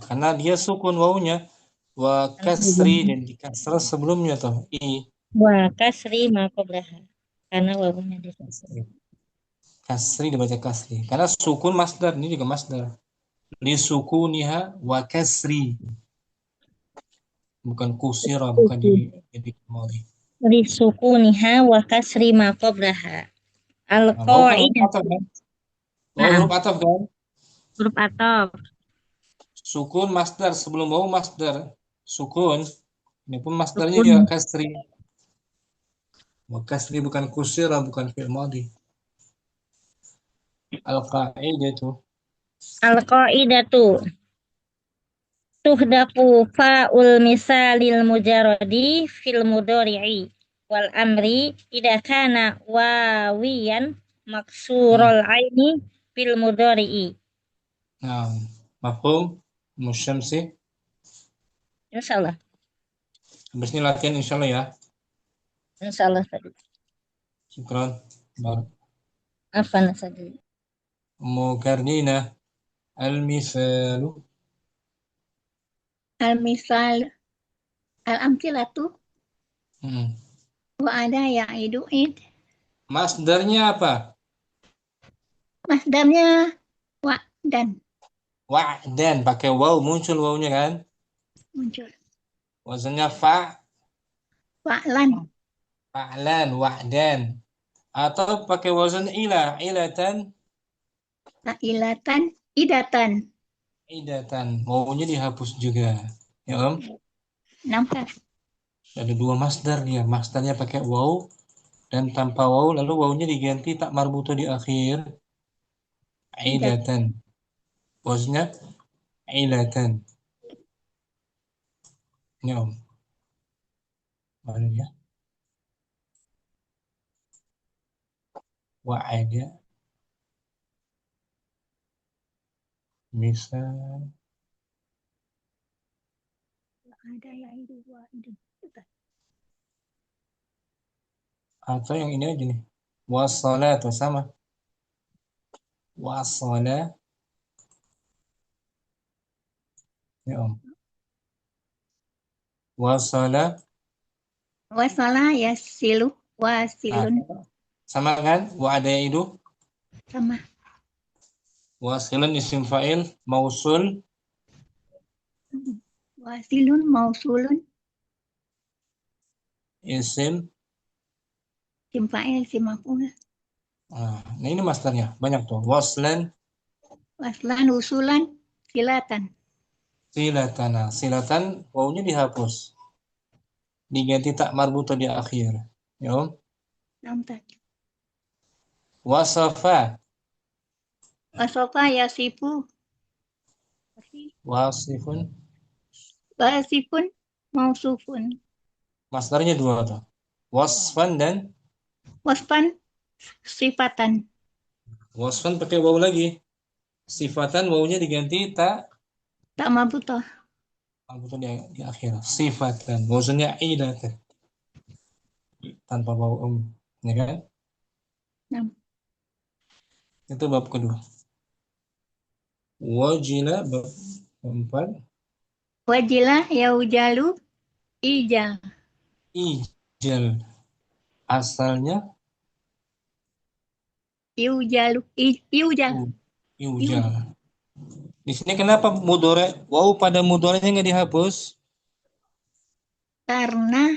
karena dia sukun wawunya wa kasri dan di kasrah sebelumnya tuh i. Wa kasri ma qablaha. Karena wawunya disukun. Kasri dibaca kasri karena sukun masdar, ini juga masdar. Li sukuniha wa kasri. Bukan kusira, bukan jadi kemari. Li sukuniha wa kasri ma qablaha. Al-qaidah. Huruf ataf kan? Huruf ataf. Sukun masdar sebelum wawu masdar. Sukun. Ini pun masdarnya dia kasri. Wa kasri bukan kusira, bukan fi'il madhi. Al-qaidatu. Al-qaidatu. Tuhdafu fa'ul misalil mujarradi fil mudhari'i wal amri idza kana wawiyan maksurul aini fil mudhari'i. Nah, mafhum musyamsi. Insyaallah. Habis ini latihan insyaallah ya. Insyaallah tadi. Syukran. Afan tadi. Mukarrina al-misalu. Al-misal al-amthilatu wa ada ya'idu id. Masdarnya apa? Masdarnya wa'dan. Wa'dan pakai waw, muncul wawnya kan? Muncul. Wazannya Fa'lan. fa'lan, wa'dan. Atau pakai wazan ilatan. Ilatan, idatan. Idatan, wawunya dihapus juga. Ya Om? Nampak. Ada dua masdar dia. Masdarnya pakai waw dan tanpa waw, lalu wawunya diganti tak marbuto di akhir. Idatan. Wazannya ilatan. Ya Om. Mana ya? Wa'ada. Misal. Ada ya'idu wa'idun. Atau yang ini aja nih. Wassalatu sama. Wassala. Ya Om. Wassala. Wasala yasilu wasilun. Sama kan? Wa'ada itu. Sama. Wasilun isim fa'il. Mausul. Wasilun mausulun. Isim. Isim fa'il, isim maf'ul. Nah ini masdarnya. Banyak tuh. Waslan. Waslan, usulan, silatan. Silatan. Silatan wawunya dihapus. Diganti tak marbuto di akhir. Ya Om. Nampak. Wasafa. Wasofa yasifu. Wasifun. Wasifun mausufun. Masdarnya dua tuh. Wasfan dan Wasfan sifatan. wasfan pakai waw lagi. Sifatan wawunya diganti tak Marbutoh. marbuto di akhir. Sifatan. Wazannya idatan. Tanpa waw ya kan? Nah. Itu bab kedua. Wajila bab keempat. Wajilah yaujalu ijal. Ijal. Asalnya Iujal. iujal. Di sini kenapa mudhari waw pada mudhari'nya nggak dihapus? Karena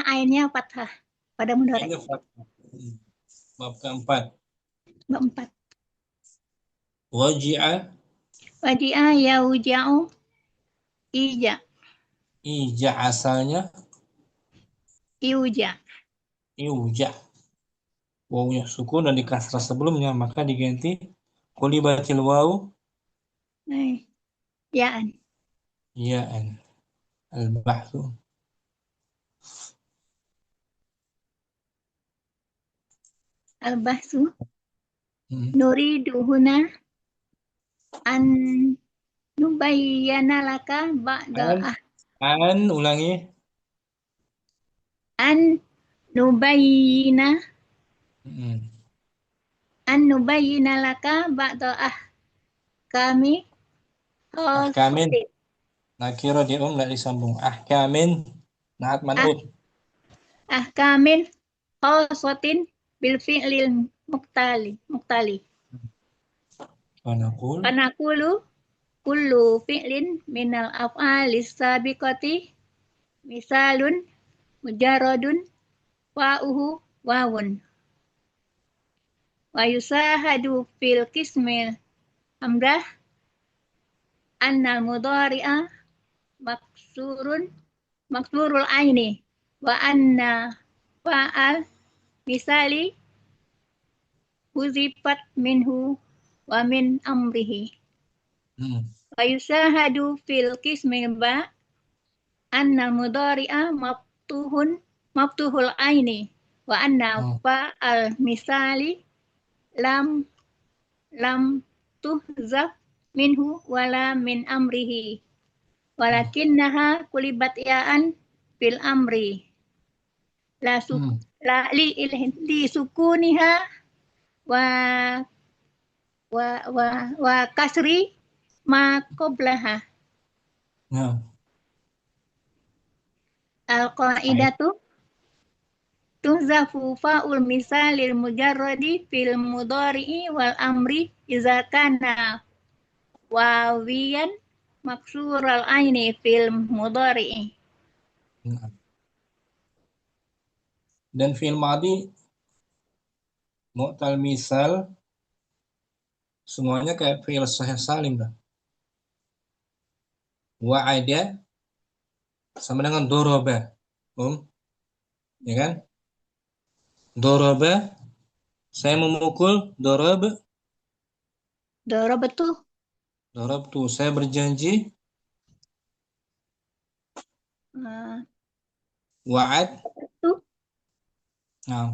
ainnya fathah pada mudhari. Bab keempat. Bab 4. Waji'a Waji'a yauja'u ija. Ija asalnya Iuja. iuja. Wawunya sukun dan di kasrah sebelumnya, maka diganti qulibatil waw Yaan. ya'an. Al-bahthu. Al-bahsu. Hmm. Nuridu huna an nubayyana laka ba'da Ulangi. an nubayyina Hmm. an nubayyina laka ba'da kami Ahkamin. khosotin. Nakira di nggak disambung. Ahkamin. Naat man'ut. Ahkamin khosotin bil fi'lil muktali. Fanaqul. Panakulu kullu fi'lin minal af'alis sabiqati misalun mujarradun wa'uhu wawun wa yusahadu fil qismil hamdah annal mudhari'a maksurul aini wa anna fa'al misali huzifat minhu wa min amrihi Hmm. wa yusahadu fil qismil ba annal mudhari'a maftuhul aini wa anna Oh. fa'al misali lam lam tuhzaf minhu wala min amrihi walakinnaha kulibat ya'an fil amri la suk Hmm. la li sukuniha wa wa kasri ma qablaha Nah. al qaidatu tuhzafu fa'ul misalil mujarradi fil mudhari'i wal amri iza kana wawiyan maksural aini fil mudhari'i. Nah. Dan fi'il madi mu'tal misal semuanya kayak fi'il sahih salim dah. Wa'ada sama dengan doroba. Ya kan? Doroba, saya memukul. Dorob Darabatu tuh, saya berjanji. Wa'ad, tu nah,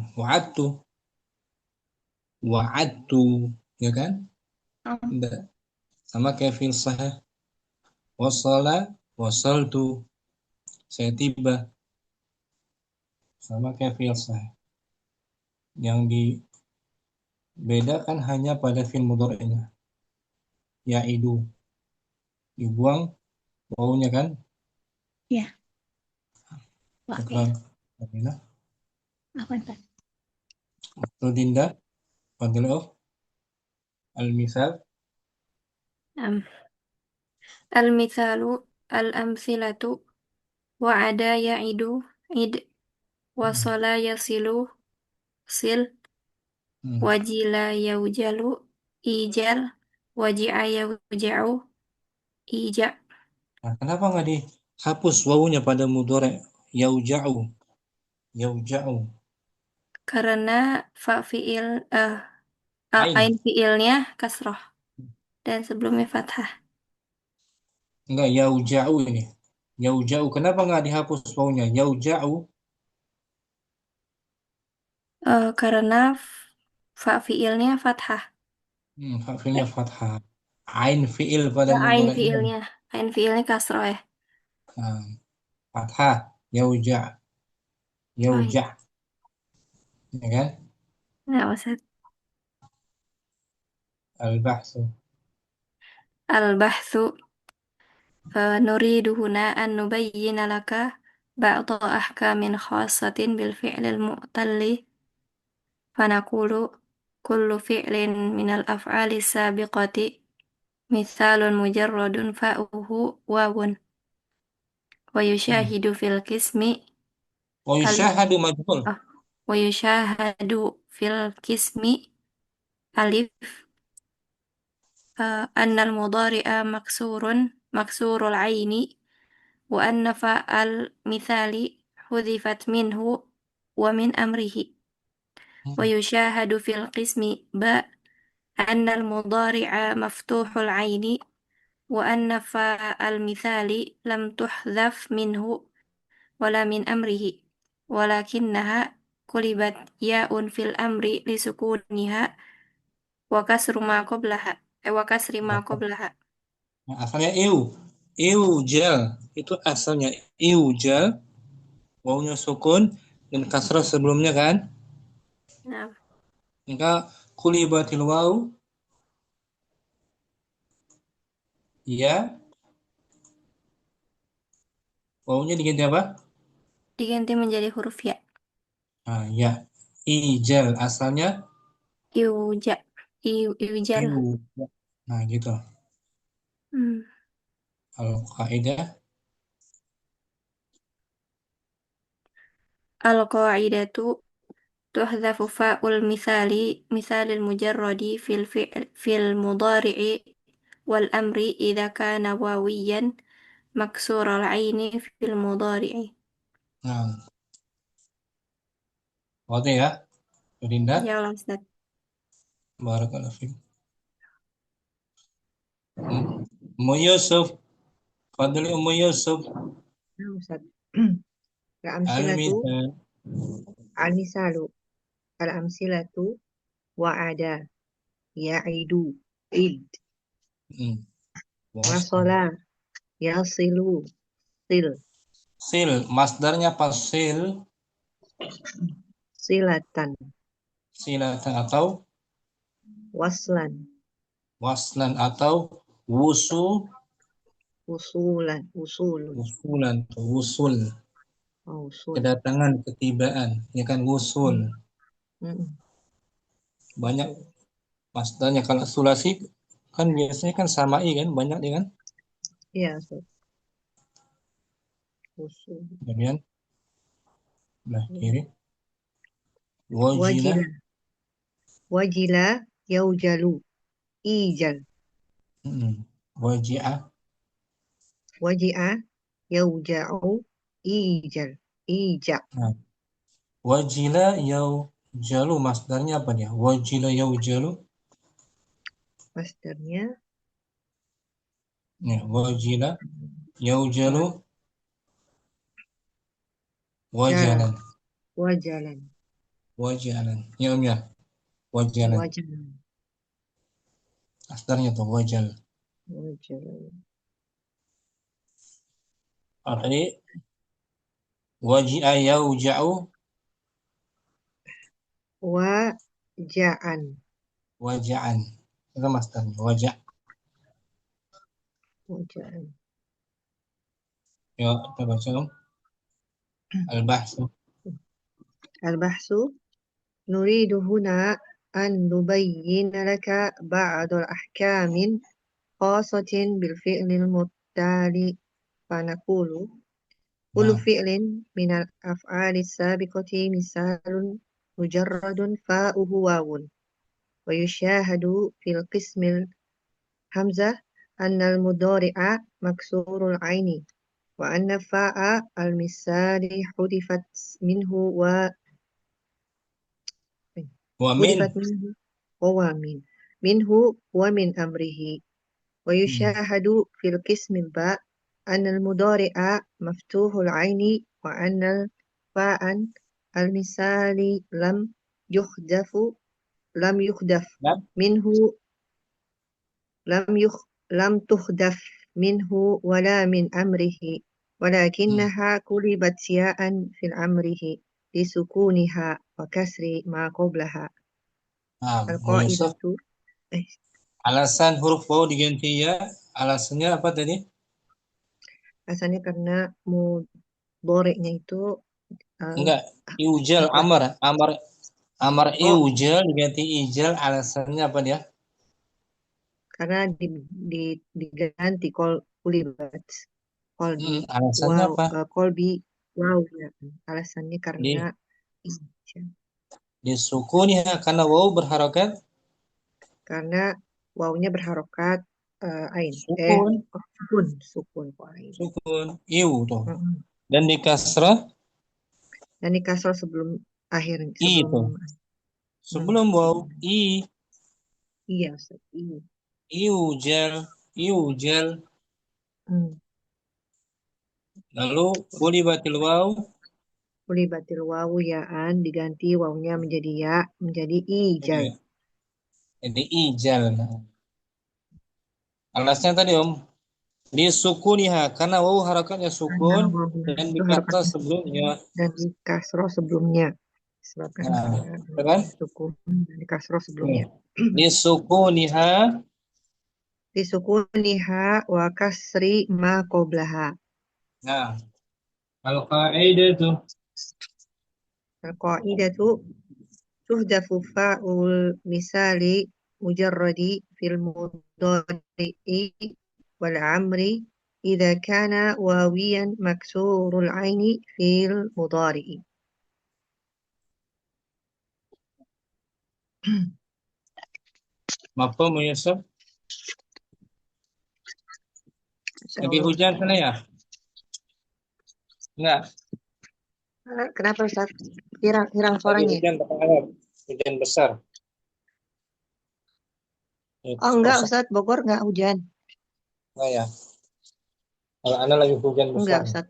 wa'adtu, ya kan? Sama kayak fi'il sahih. Wasala, wasaltu, saya tiba. Sama kayak fi'il sahih. Yang dibedakan hanya pada fi'il mudhari'nya. Ya'idu. Dibuang wawunya kan? ya. Syukran. Fadila. Apa entar? Rudinda. Fadila. Al-misal. Al-mithalu al-amthilatu wa'ada ya'idu id wasala yasilu sil wajila yaujalu ijal waji'a yauja'u ija. Nah, kenapa nggak dihapus wawunya pada mudhari'? Yauja'u. Yauja'u. Karena fa fi'il Ain. ain fi'ilnya kasroh dan sebelumnya fathah. Enggak, yauja'u ini. Yauja'u. Kenapa nggak dihapus wawunya? Yauja'u. Karena fa fi'ilnya fathah. Fi'ilnya fathah. Ain fi'il pada Ya, mudhari'nya. ain fi'ilnya kasroh ya. Nah, fathah. Yauja'. Yauja'. Ya kan? Nah, Ustaz. Al-bahsu. Al-bahthu nuridu huna an nubayyina laka ba'da ahkamin khassatin bil fi'lil mu'talli fanaqulu kullu fi'lin minal af'ali sabiqati mithalun mujarradun fa'uhu wawun wa yushahidu fil qismi alif Yushahadu majhul. wa yushahadu fil qismi alif annal mudhari'a maksurul aini وأن فاء المثال حذفت منه ومن أمره ويشاهد في القسم باء أن المضارع مفتوح العين وأن فاء المثال لم تحذف منه ولا من أمره ولكنها قلبت ياء في الأمر لسكونها وكسر ما قبلها Nah, asalnya iujal itu asalnya iujal, wawunya sukun dan kasrah sebelumnya kan. Nah, Maka kulibatil waw ya, wawunya diganti apa? diganti menjadi huruf ya. Nah, ya. Ijal asalnya Iujal. iu. Nah, gitu. Kalau kaidah Al-qaidatu tuhzafu fa'ul مثال المجرد في المضارع والأمر إذا كان واويا مكسور العين في المضارع. nah, wadah ya, Rinda. Ya Allah, Ustaz. Barakallahu fiik. Ummu Yusuf, fadli Ummu Yusuf. Nah, Ustaz. Al-amsilatu Al-misal. al-misalu al-amsilatu wa'ada ya'idu id wasala yasilu sil Sil, masdarnya apa? silatan Silatan atau waslan waslan atau wusul, usulan wusulan, wusul, usul kedatangan, ketibaan, ya kan wusul. Banyak masdarnya. Kalau sulasi kan biasanya kan samai kan, banyak ya kan? iya Ustaz. Usul Kemudian nah kiri wajila, wajila yaujalu ijal waji'ah, waji'a yauja'u ija nah, wajila yaujalu masdarnya apa dia? Wajila yaujalu, masdarnya ya, wajila yaujalu wajalan, wajalan, ya ya, wajalan, masdarnya tuh wajal. Tadi waji'a yauja'u waja'an waja'an, itu masdarnya wajah. Ya, kita baca dong. Al-bahsu. Al-bahsu nuridu huna an nubayyina laka ba'd al-ahkamin khasatin bil fi'lil muttali fanaqulu kullu fi'lin min al-af'ali sabiqati misalun mujarradun fa'uhu wawun wa yushahadu fil qismil hamzah anna al-mudhari'a maksurul aini wa anna fa'a al-misali hudifat minhu Wa minhu wa min amrihi wa yushahadu fil qismil ba' anna al-mudhari'a maftuhul aini wa anna fa'an al-misali lam yukhdaf minhu lam tukhdaf minhu wala min amrihi walakinnaha qulibat ya'an fil amrihi lisukuniha wa kasri ma qablaha. Al-qaidatu alasan huruf waw diganti ya, alasannya apa tadi? Alasannya karena mudhari'nya itu enggak, iujal, amar iujal diganti ijal, alasannya apa dia? Karena diganti kulibat kolbi alasannya apa? Kolbi wow ya. Alasannya karena disukuniha karena waw berharokat, karena wawnya berharokat ain. Sukun. Sukun kok ain. Sukun. Iu tuh. Mm-mm. Dan di kasrah Dan di kasroh sebelum akhir i tuh. Sebelum waw i. Iya, Ustaz. Iya. Iujal. Iujal. Lalu ulibatil waw. Ulibatil wawu yaan diganti wawunya menjadi ya, menjadi ijal. Iya. Jadi ijal. Alasnya tadi Om, di sukuniha karena wawu harakatnya sukun dan di kasrah sebelumnya. Dan di kasroh sebelumnya. Sebabkan Kan? sukun dan di kasroh sebelumnya. Di sukuniha. Di sukuniha wa kasri ma qoblaha. Nah, al-qaidatu. Al-qaidatu tuhdafu fa'ul misali mujarradi fil mudhari'i wal amri idza kana wawiyan maksurul aini fil mudhari'i. Mafhum Yusuf? Lagi hujan sana ya? Enggak. Kenapa Ustaz? Hilang suaranya. Hujan Arab. Hujan besar. Oh enggak Ustaz, Bogor enggak hujan. Oh ya. Kalau Anda lagi hujan besar. Enggak Ustaz.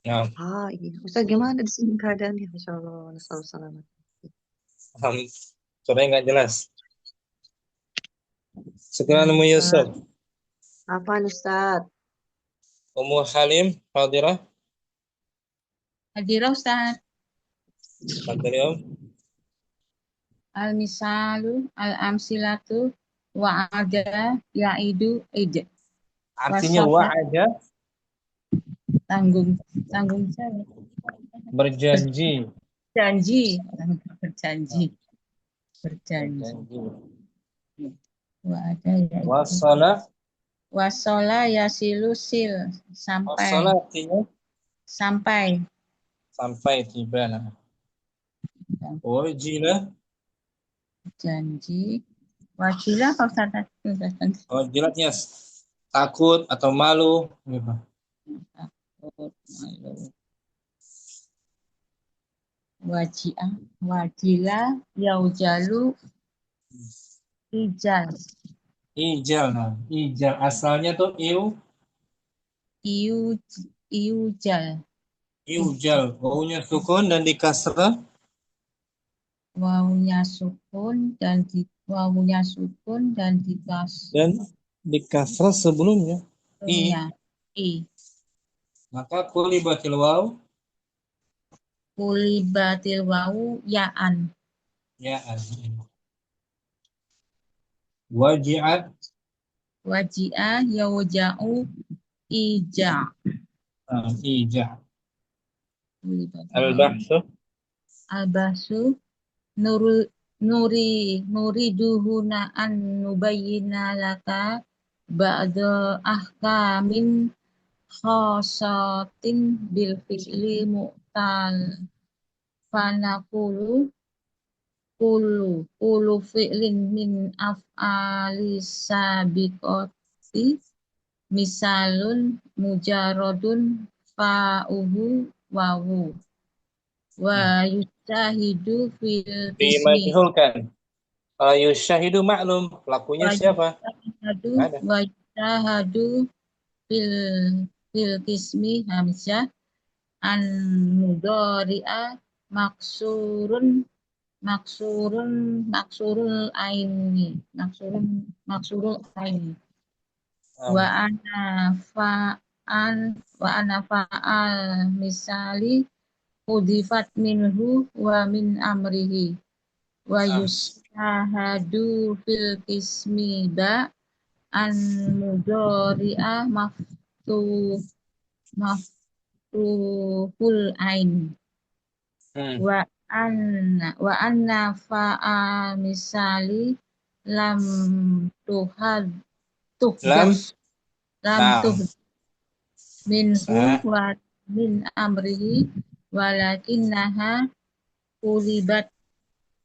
Ya. Iya. Ustaz gimana di sini keadaannya? Insyaallah selamat. Suaranya nggak jelas. Sekarang nemu Yusuf. Apa Ustaz? Ummu Halim, hadirah. Hadirah Ustaz. Hadirah. Al-misalu, al-amsilatu, wa'ada, ya'idu, id. Artinya wa'ada. Tanggung saya. Berjanji. Berjanji. Wa'ada, ya'idu. Wasola yasilu sil. Sampai. Wasola artinya? Sampai tiba. Wajila. Janji. Wajila Pak Ustaz. Wajilatnya takut atau malu. Takut, malu. Wajila, yaujalu, ijal. Ijal. Asalnya tuh Iujal. Wawunya sukun dan di kasrah. Wawunya sukun dan di kasrah. Dan di kasrah sebelumnya. I. Maka kulibatil waw. Ya'an. Waji'a yauja'u ija. Al-bahsu nuriduhuna an nubayyina laka ba'da ahkamin khosatin bil fi'li mu'tal fanaqulu kulu fi'lin min af'ali sabiqati misalun mujaradun fa'uhu wawu wa yusyahidu fil ismi. Yusyahidu maklum, pelakunya siapa? Wa yusyahidu fil ismi hamzah an mudhari'a maksurul aini wa ana fa'al misali udifat minhu wa min amrihi wa yushahadu fil ismi ba an mudhari'a maftuhul ain wa anna fa'a misali lam minhu wa min amrihi walakinnaha ulibat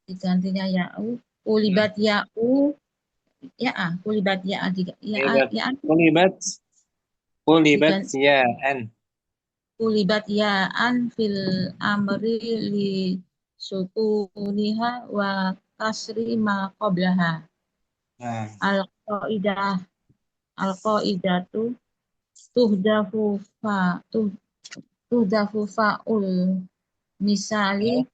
digantinya ya'u kulibat ya juga Kulibat ya'an. kulibat ya'an fil amri li sukuniha wa kasri ma qablaha. Nah, Al-qaidatu tuhdafu fa'ul misali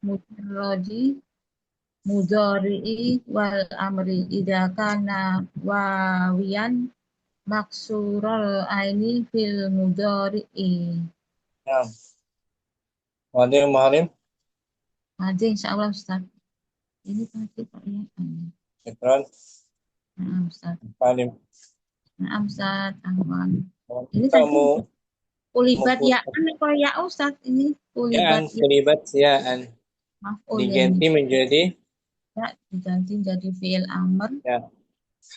mudhari'i wal amri idza kana wawiyan maksurul aini fil mudhari'i. nah. Muhalim. Ada insyaallah Ustaz. Ini pakai Pak ya. Ikran. Nah, Ustaz. Muhalim. Nah, Ustaz Ahwan. Ini Kamu kulibat ya'an atau ya Ustaz ini ya'an, kulibat ya'an. Diganti menjadi ya, diganti jadi fi'il amr. Ya,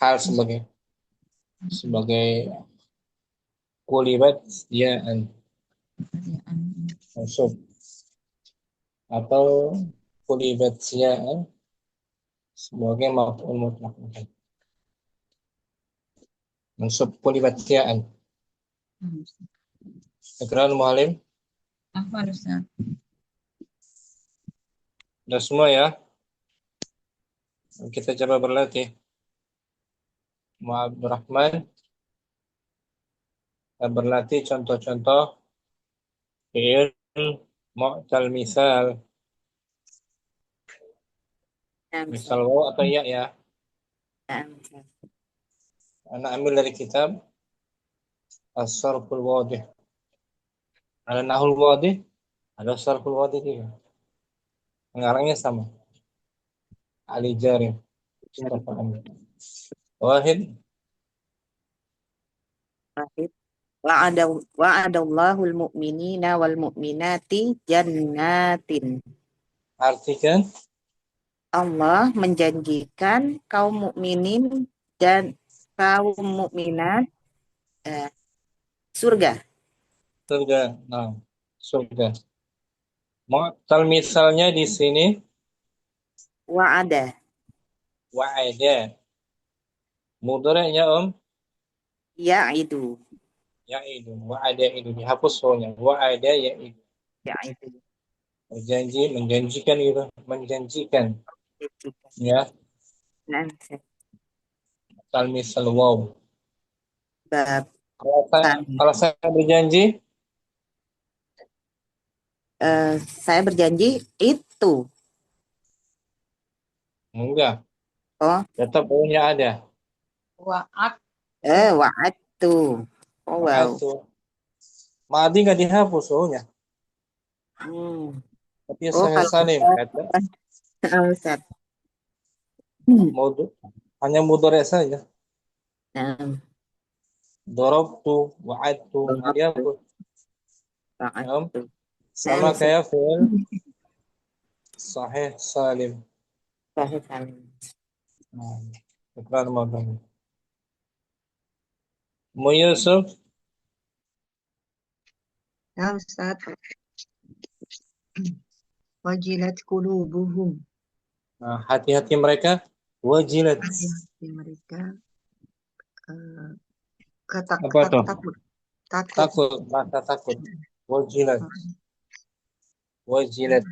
hal sebagai kulibat ya'an. Mansub. Atau kulibat ya'an sebagai maf'ul mutlaq. Mansub kulibat ya'an. Ikran Muhalim. Apa Ustaz? Sudah semua ya. Kita coba berlatih. Muhammad Rahman. Kita berlatih contoh-contoh fi'il mu'tal misal. Misal waw atau ya ya. Anak ambil dari kitab As-Sarful Wadih. Ada Nahul Wadih, ada Sarful Wadih juga. Pengarangnya sama. Ali Jarim. Wahid. Wa'adallahul mu'minina wal mu'minati jannatin. Artikan Allah menjanjikan kaum mukminin dan kaum mukminat surga. Surga. Nah, surga. Mu'tal misalnya di sini Wa'ada. Wa'ada. Mudhari'nya Ya'idu. Ya'idu. Wa'ada itu dihapus soalnya. Wa'ada ya'idu. Ya'idu. Berjanji, menjanjikan itu, menjanjikan. Ya. Mu'tal misal waw. Bab. Kalau saya berjanji, saya berjanji itu. enggak. Oh. Tetap punya ada. Wa'adtu. Oh wow. Madi nggak dihapus soalnya. Tapi saya salim kata. Ustaz. Hanya mudhari' saja. Darabtu, wa'adtu, nggak dihapus. Sama kayak fi'il sahih salim. Sahih salim. Ikrar madhani. Mu Yusuf. Ya Ustaz. Wajilat qulubuhum. Nah, hati-hati mereka wajilat. Hati mereka takut. Rasa takut. Wajilat. Wajilat.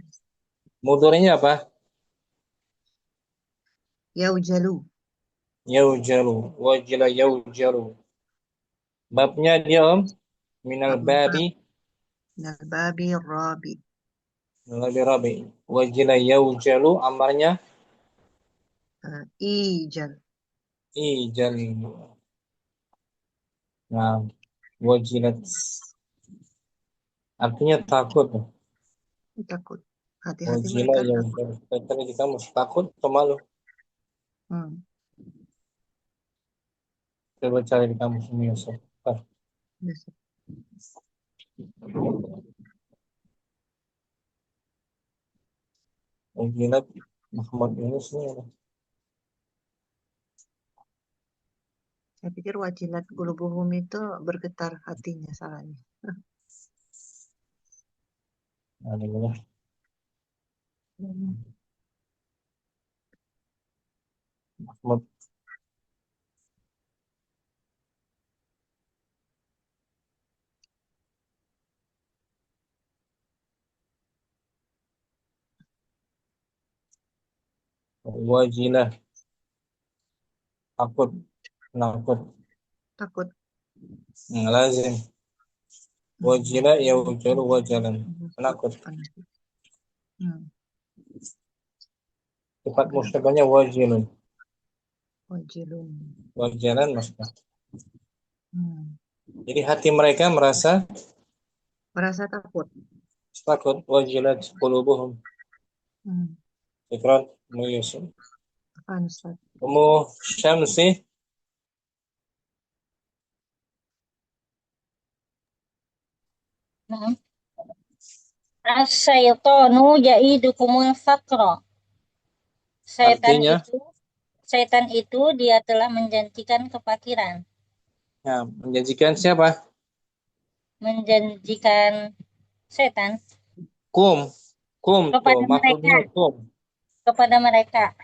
Mudhari'nya apa? Yaujalu. Yaujalu. Wajila yaujalu. Babnya dia minal babi. Minal babi rabi. Rabi. Wajila yaujalu amarnya Ijal. Nah, wajilat artinya takut. Takut. Hati-hati Wajila mereka yaujalu. Tadi di kamus takut atau malu? Coba cari di kamus ini Yusuf. Wajilat Muhammad Yunus ini ada. Saya pikir wajilat qulubuhum itu bergetar hatinya salahnya. Alhamdulillah. Mahmud wajilah, takut, penakut. takut. Lazim. Wajilah yawjalu wajalan, penakut. Sifat musyabahnya wajilun. Wajilun. Wajalan maksudnya. Jadi hati mereka merasa takut. takut. Wajilat qulubuhum. Ikrar Yusuf. Ustaz. Ummu Syamsi. As-syaitanu ya'idukumul faqra. Artinya? Setan itu dia telah menjanjikan kefakiran. Nah, menjanjikan siapa? Menjanjikan setan. Kum Kepada mereka. Kepada mereka.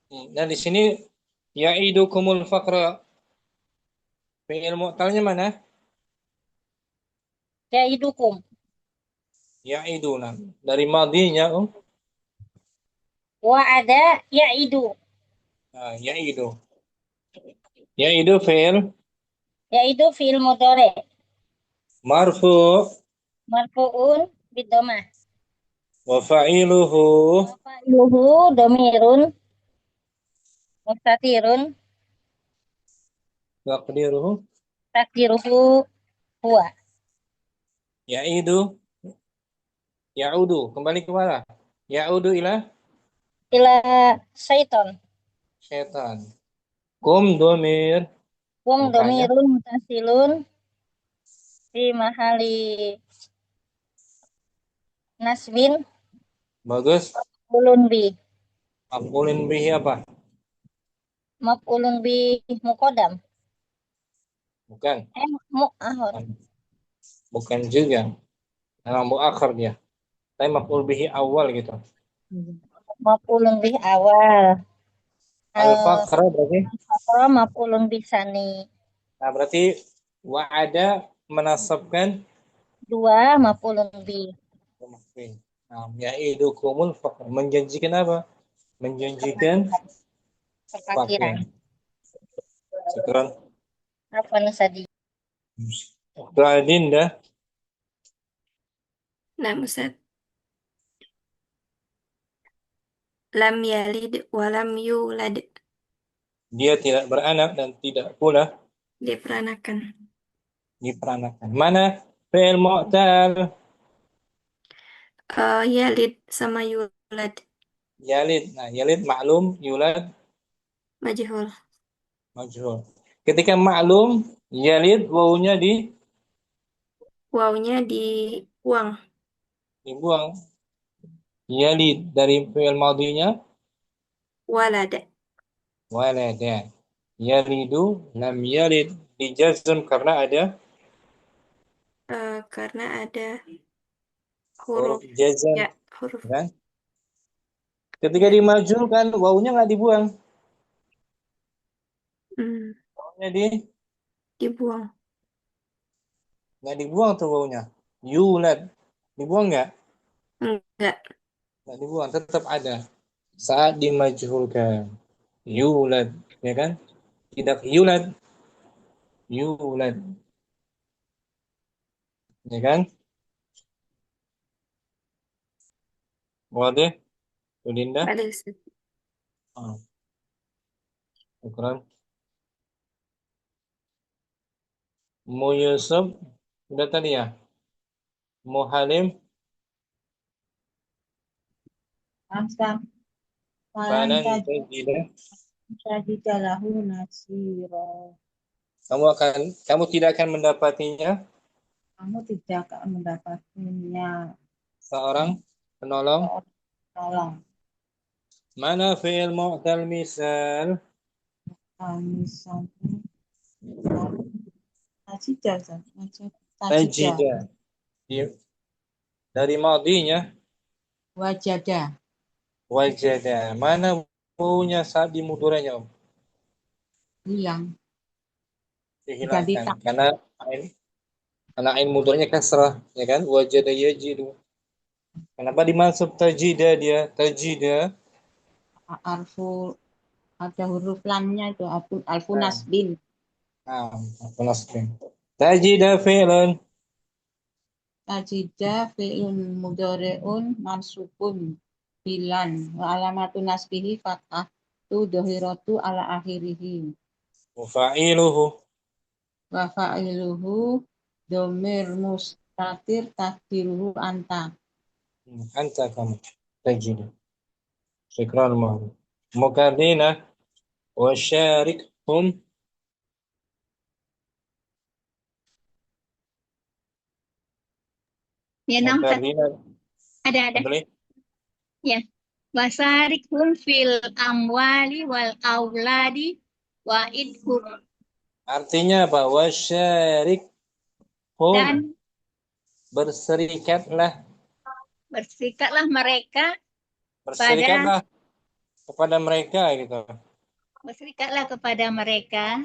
Nah di sini ya'idukumul faqra. Fi'il mu'talnya mana? Ya'idukum. Ya'iduna. Dari madinya Wa'ada ya'idu. Ya'idu. Ya'idu fi'il. Ya'idu fi'il mudhari. Marfu'un bidhamah. Wa fa'iluhu dhamirun mustatirun takdiruhu huwa. Ya'idu ya'udu, kembali ke mana? Ya'udu ila syaitan. Kum dhamirun mutasilun fi mahali nasbin. Bagus. Maf'ulun bihi apa? Maf'ulun bihi muqaddam. Bukan. Mu'akhir. Bukan juga. Karena mu'akhir dia. Tapi maf'ul bihi awal gitu. Maf'ulun bihi awal. Al-faqra berarti? Al-faqra maf'ulun bihi tsani. Nah, berarti wa'ada menasabkan dua maf'ulun bihi. Nah, ya'idukumul faqra. Menjanjikan apa? Menjanjikan kefakiran. Syukran. Apa Nusadi? Dinda. Nah, Ustaz. Lam yalid wa lam yulad. Dia tidak beranak dan tidak pula Diperanakan. Mana fi'il mu'tal? Yalid sama yulad. Yalid. Nah, yalid maklum, yulad Majhul. Ketika maklum, yalid wawunya Wawunya dibuang. Yalid dari fi'il madinya Walada. Yalidu lam yalid dijazm karena ada huruf jazm. ya, huruf. Kan? Ketika dimajulkan wawunya nggak dibuang. Wawunya dibuang. Nggak dibuang tuh wawunya. Yulad dibuang nggak? Enggak. Nggak dibuang, tetap ada saat dimajhulkan. Yulad, ya kan? Tidak yulad, ya kan? Wadah, Linda. Ada. Syukran. Mu Yusuf udah tadi ya? Mu Halim. Fanan tajida lahu nasira. Kamu tidak akan mendapatinya. Seorang penolong. Mana fi'il mu'tal misal? Tajida. Dari madinya wajada. Mana wawunya saat di mudhari'nya? Dihilangkan karena ain mudhari'nya kasrah, ya kan? Wajada yajidu. Kenapa dimaksud tajida dia? Tajida Arfu, ada huruf lamnya itu alfu Nah, nasbin. nasbin. Tajida fi'lun. Tajida fi'lun mudhari'un mansubun bilan wa alamatu nasbihi fathah tu dohiratu ala akhirihi Mufa'iluhu. wa fa'iluhu domir mustatir takdiruhu anta. Anta kamu. Tajida. Syukran mahal. Mukadina. Wa syarikhum. Ya, nampak. Mukadina. Ada. Boleh? Ya. Wasarikhum fil amwali wal auladi wa idhum. Artinya apa? Wa syarikhum. Dan Berserikatlah. berserikatlah mereka Berserikatlah kepada mereka gitu. berserikatlah kepada mereka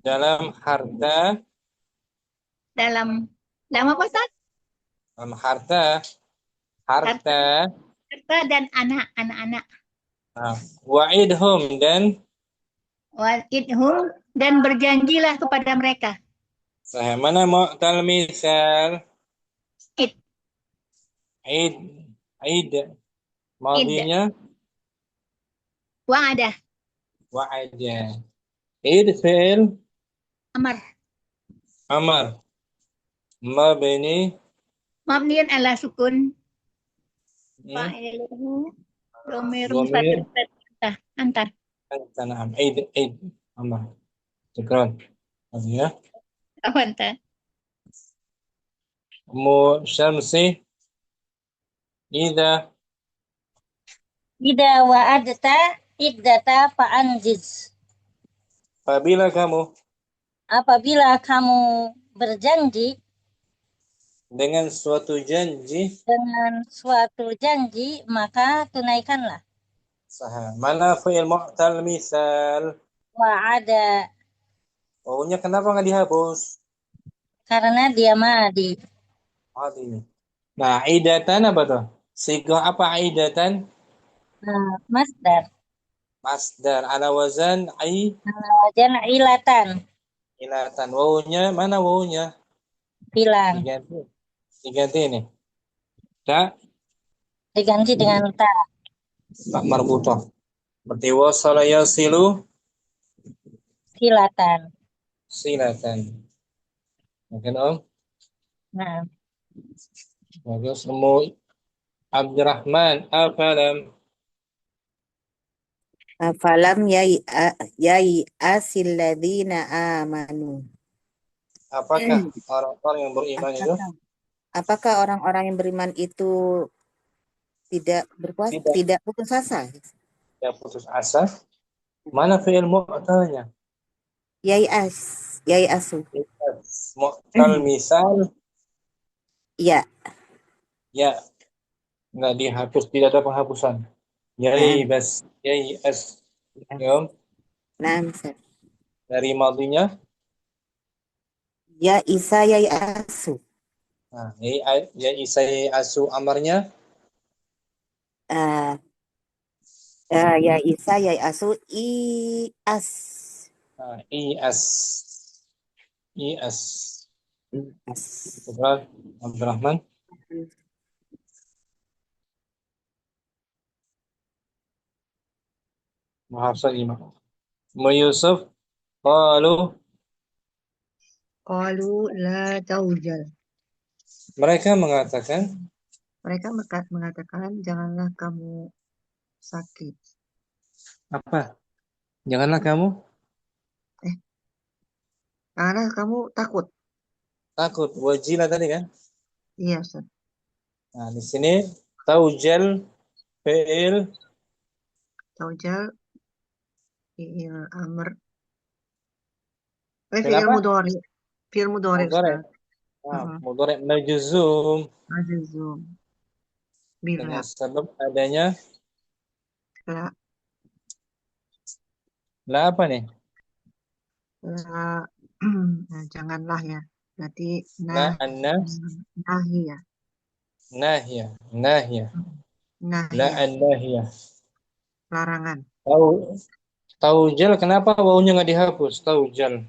Dalam harta. dalam apa, Ustaz? Dalam harta. Harta. Serta dan anak-anak. Nah, wa'idhum dan Wa idhum dan berjanjilah kepada mereka. sahih. Mana mu'tal misal? Id. Id. Madinya Wa'ada. wa'ada. Id fi'il Amar. amar. Mabni Mabniun ala sukun. Fa'iluhu domirun Domir. fatir anta. Na'am. Id amar. Syukran. Ya. Anta. Mu syamsi idza Ida wa'adta iddata fa'anjiz. apabila kamu Apabila kamu berjanji dengan suatu janji dengan suatu janji, maka tunaikanlah. sahih. Mana fi'il mu'tal misal? Wa'ada, Wawunya kenapa nggak dihapus? karena dia madi. Madi. Nah, idatan apa tuh? Sigoh apa idatan? Masdar. Masdar ala wazan Wajan ilatan. ilatan. Wawunya mana wawunya? Bilang. Diganti ini. Tak Diganti dengan ta. marbutah. Berarti wasala yasilu Silatan. silatan. Mungkin Om. Nah, Bagus. Abdurrahman afalam Afalam yai asil ladzina amanu. apakah orang-orang yang beriman itu Apakah orang-orang yang beriman itu tidak berpuasa, tidak putus asa? tidak putus asa? Mana fi'il mu'talnya? Yai asu. Mu'tal misal Ya. ya nggak dihapus, tidak ada penghapusan. Yai as. Ya, Nah, misal. dari madinya Ya isa yai asu. nah, ya isai asu amarnya Ya isa yai asu i as. nah, ias Abdurrahman Muhafsah Imam Yusuf qalu la taujal. mereka mengatakan Mereka mengatakan janganlah kamu sakit. apa? Janganlah kamu Janganlah kamu takut. takut. Wajilah tadi kan? Iya, Ustaz. Nah, di sini taujal fi'il Taujal fi'il amr. fi'il Fi'il apa? mudhari. Fi'il mudhari, Mudhari. Ustaz. Nah, mudhari majzum Majzum. dengan Bila. sebab adanya La. la apa nih? La. Nah, janganlah ya. Berarti La anna nahiyah. nahiyah la Nahiyah. an-nahiyah larangan. Taujal, kenapa wawunya nggak dihapus? Taujal.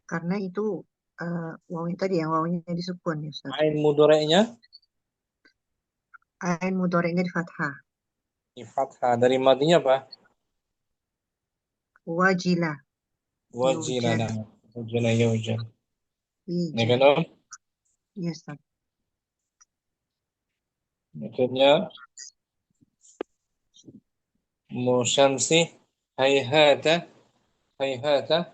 Karena itu wawunya tadi yang wawunya disukun ya Ustaz. Ain mudorenya Ain mudhari'nya di fathah. di fathah. Dari madinya apa? Wajila. Wajila. Yujal. Nah, wajila yujal. Ini kan Ijal. Om? Iya Ustaz. Maksudnya musyamsi hayhata hayhata.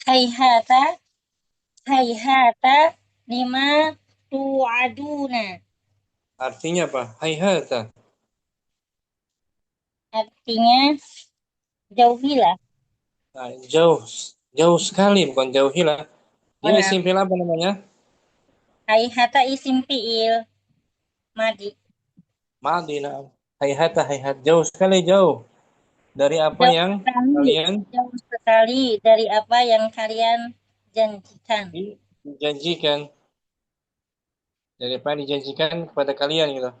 Hayhata, hayhata, lima tu'aduna. Artinya apa? Hayhata. Artinya jauhilah. Nah, jauh sekali, bukan jauhilah. Dia Benar. isim fi'il apa namanya? Hayhata isim fi'il madi. Madinah. Hayhata hayhat, jauh sekali, jauh dari apa Jauh yang sekali, kalian jauh sekali dari apa yang kalian janjikan. dijanjikan. Dari apa yang dijanjikan kepada kalian gitu.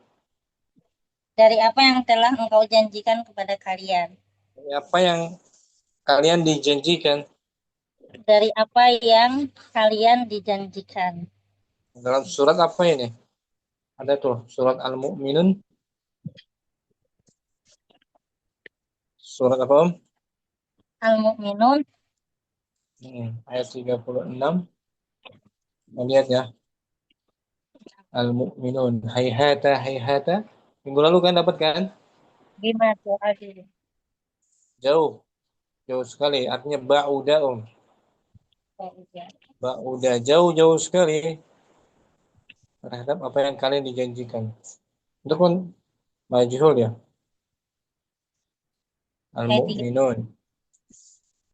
Dari apa yang telah engkau janjikan kepada kalian. Dari apa yang kalian dijanjikan. Dari apa yang kalian dijanjikan. Dalam surat apa ini? Ada tuh surat Al-Mu'minun. Surat apa Om? Al-Mu'minun. Ayat 36. Kita lihat ya. Al-Mu'minun. Hayhata hayhata. Minggu lalu kan dapat kan? Bima tu'adil. Jauh. Jauh sekali. Artinya ba'uda Om. Ba'uda. Jauh-jauh sekali terhadap apa yang kalian dijanjikan. Itu pun majhul ya. Al-Mu'minun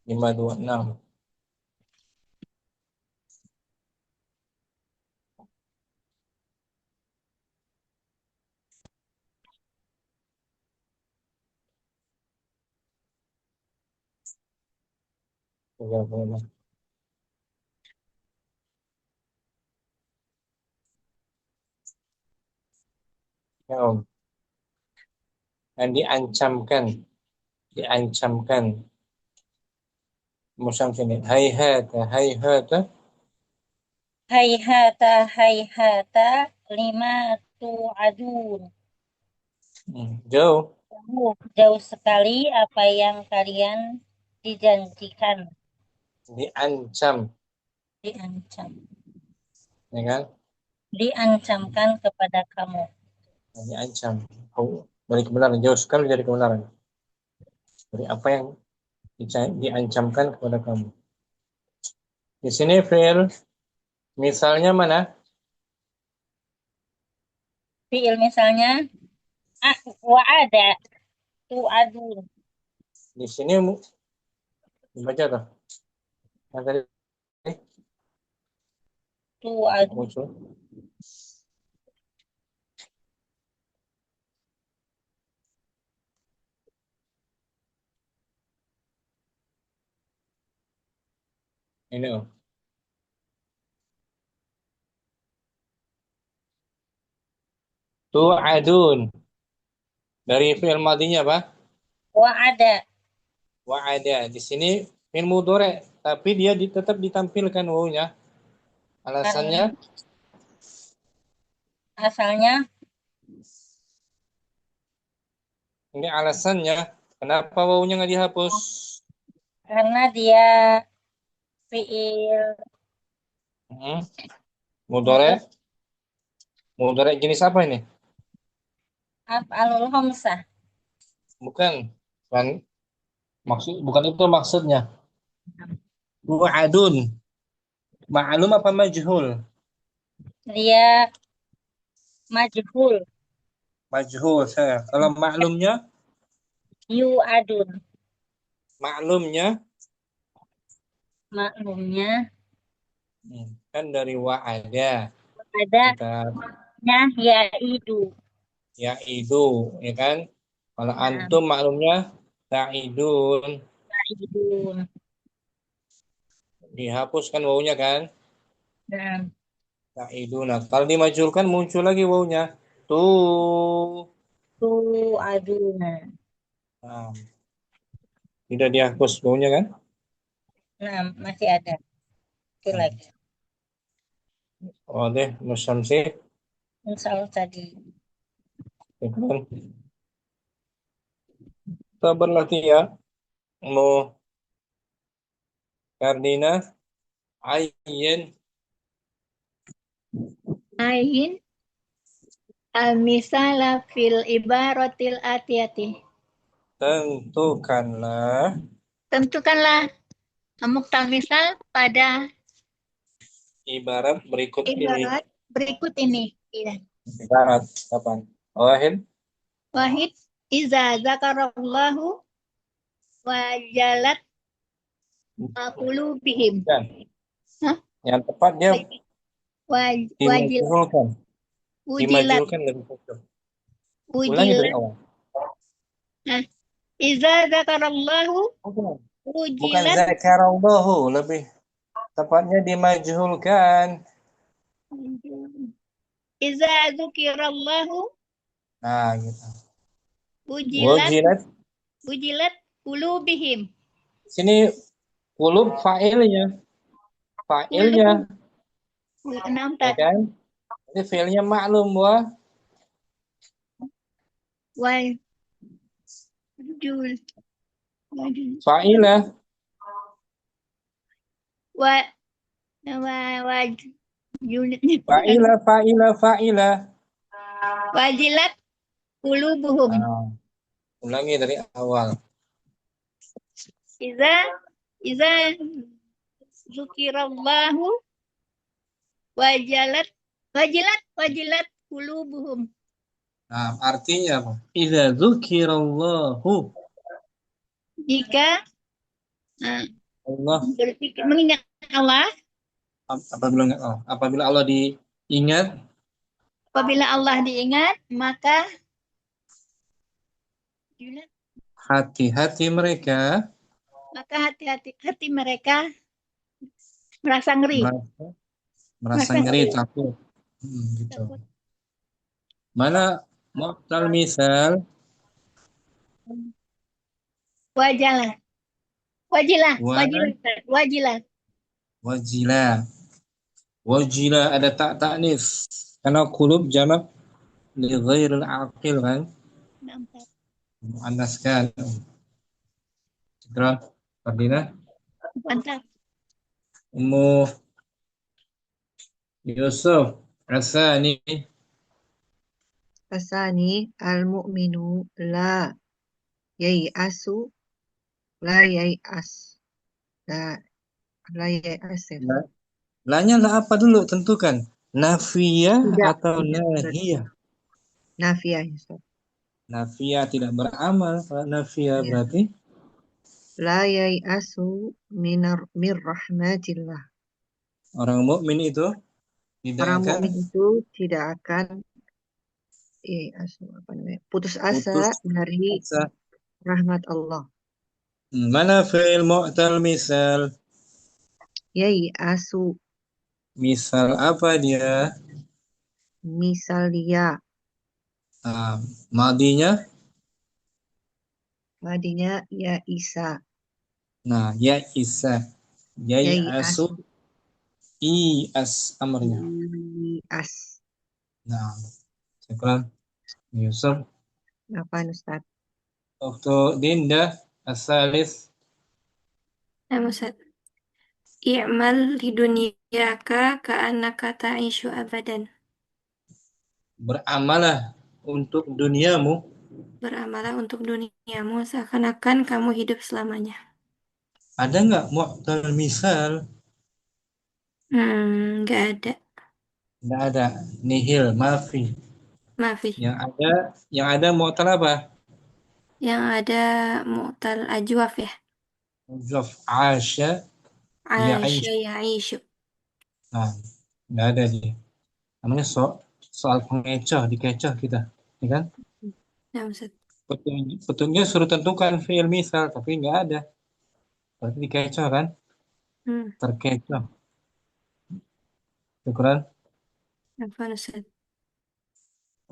526. Ya, Om. Dan diancamkan. Musam sini. Hayhata hayhata. Hayhata hayhata lima tu'adun. Jauh. Jauh sekali apa yang kalian dijanjikan. Diancam. Diancam. Ya kan? Diancamkan kepada kamu. Diancam. Dari kebenaran. Jauh sekali dari kebenaran. Dari apa yang diancamkan kepada kamu. Di sini fi'il misalnya mana? Fi'il misalnya wa'ada tu'adun. Di sini dibaca tuh. Yang tadi Tu'adun. muncul. Ini Om. Tu'adun. Dari fi'il madinya apa? Wa'ada. Wa'ada. Di sini fi'il mudhari', tapi dia tetap ditampilkan wawunya. Alasannya? Asalnya Ini alasannya. Kenapa wawunya nggak dihapus? karena dia fi'il Mudhari'. Mudhari' jenis apa ini? af'alul khamsah. Bukan. Bukan itu maksudnya. Wa'adun. Ma'lum apa majhul? Dia majhul. Majhul saya. Kalau maklumnya? Yu'adun. Maklumnya? Maklumnya Kan dari wa'ada. ada ya'idu. Ya'idu, ya kan? Kalau antum maklumnya ta'idun. Ya'idun. Dihapuskan wawunya kan? Nah, Ta'iduna. Kalau dimajulkan muncul lagi wawunya. Tuh. Tu'aduna. Nah, tidak dihapus wawunya kan? Nah, masih ada. Itu lagi. Oh deh, Musamsi. Insya tadi. Kita berlatih ya. Mau Kardina. Ayin. Ain al-misala fil ibaratil atiyati. Tentukanlah Tentukanlah muktal misal pada ibarat berikut ini. ibarat berikut ini. Iya. Ibarat kapan? Wahid. Wahid iza zakarallahu wajalat qulubihim. Hah? Yang tepat dia Wajil dimajulkan. ujilat Dimajulkan lebih cocok. Ulangi dari ujilat. awal. Nah, iza zakarallahu Bukan ujilat zakarallahu, lebih tepatnya dimajhulkan. iza dzukirallahu Nah, gitu. ujilat Wajilat. qulubihim. Sini kulub fa'ilnya. Fa'ilnya, Enam ya tadi. kan? Ini fi'ilnya maklum wah. Wajul. Fa'ilah. Fa'ilah. Wajilat qulubuhum. Nah, ulangi dari awal. Iza zukirallahu wajilat qulubuhum. Nah, artinya apa? Idza dzukirallahu. Jika Allah, berpikir mengingat Allah, apabila Allah diingat, apabila Allah diingat, maka hati-hati mereka hati mereka merasa ngeri. merasa ngeri, takut. Gitu. Mana mu'tal misal? Wajilah. Wajila ada tak taknis. Karena kulub jamak li ghairil aqil kan? Muannaskan. Terus Fardina. Mantap. Ummu Yusuf Asani. Asani al-mu'minu la yai'asu la yai'as. La yai'as. Lanya lah apa dulu tentukan? Nafiyah Tidak. atau nahiyah? Nafiyah, Ustaz. Nafiyah tidak beramal. Kalau nafiyah Iya. berarti La yai'asu min rahmatillah. orang mukmin itu tidak Orang akan mukmin itu tidak akan putus asa dari asa. rahmat Allah. Mana fi'il mu'tal misal? Yai'asu. Misal apa dia? Misalnya. Madinya? Madinya ya Isa. Nah, ya Isa. Yai'asu. I'as amarnya. As. Nah, sekarang Yusuf. Apa Ustaz? Waktu Dinda Asalis. Ustaz. I'mal di dunyaka ka'annaka ta'ishu abadan. Beramalah untuk duniamu. Beramalah untuk duniamu seakan-akan kamu hidup selamanya. Ada nggak mu'tal misal? Nggak ada. Nggak ada. Nihil, mafi. Yang ada mu'tal apa? Yang ada mu'tal ajwaf ya. Ajwaf, asya, Aisha ya'ishu. Nah, nggak ada dia. Namanya soal pengecoh, dikecoh kita, ya kan? Ya, Ustaz. Petunjuknya suruh tentukan fi'il misal, tapi nggak ada. Berarti dikecoh kan? Terkecoh. Syukran. Afwan Ustaz.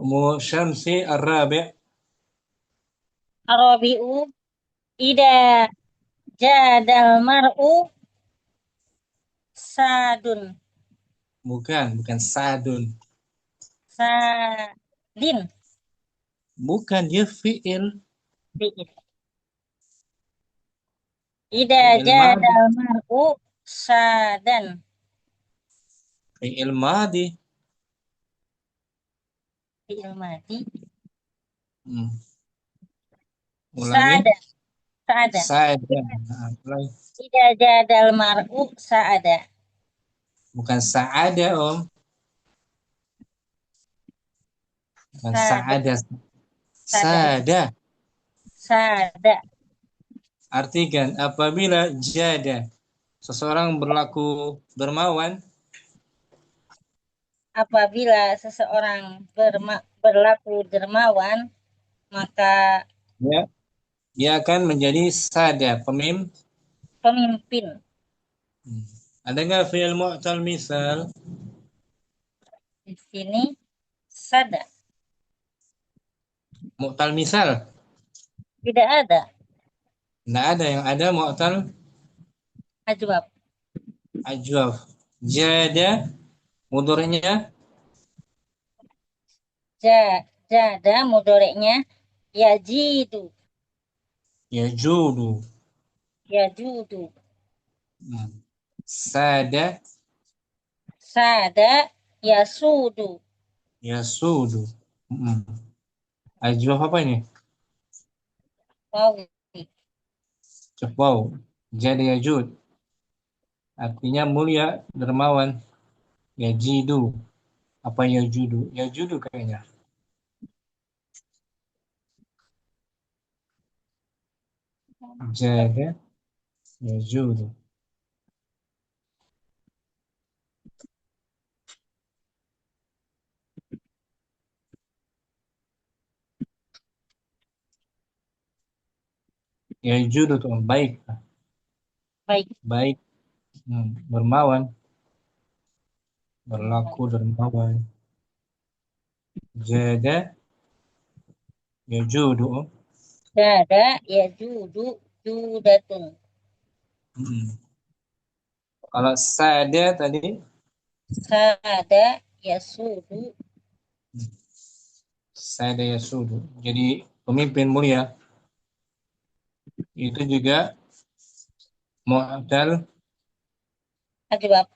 Ummu Syamsi Ar-Rabi'. Arabi'u ida jadal mar'u sadun. Bukan sadun. Sadin. Bukan, dia fi'il. Fi'il. Ida Fi'il madi. jadal mar'u sadan. Fi'il madi. Fi'il madi. Ulangi. Sa'ada. Sa'ada. Ulangi. Ida jadal mar'u sa'ada. Bukan sa'ada, Om. Bukan sa'ada. Sada. Sada. Artikan, apabila jada, seseorang berlaku dermawan, apabila seseorang berlaku dermawan, maka dia akan menjadi sada, pemimpin. Ada nggak fi'il mu'tal misal? Di sini sada. Mu'tal misal? Tidak ada. Nggak ada, yang ada mu'tal Ajwab. ajwaf. Jada, mudhari'nya? Jada mudhari'nya yajidu. Yajudu. Yajudu. Sada. Sada yasudu. Yasudu. Ajwaf apa ini? Wawi. Wow. Jada yajud. Artinya mulia, dermawan. Yajidu. Apa yajudu? Yajudu kayaknya. Jada yajudu. Yajudu itu baik. Baik. Dermawan. Berlaku dermawan. Jada yajudu. Jada yajudu judatun. Kalau sada tadi? Sada yasudu. Sada yasudu. Jadi pemimpin mulia. Itu juga mu'tal Ajwab.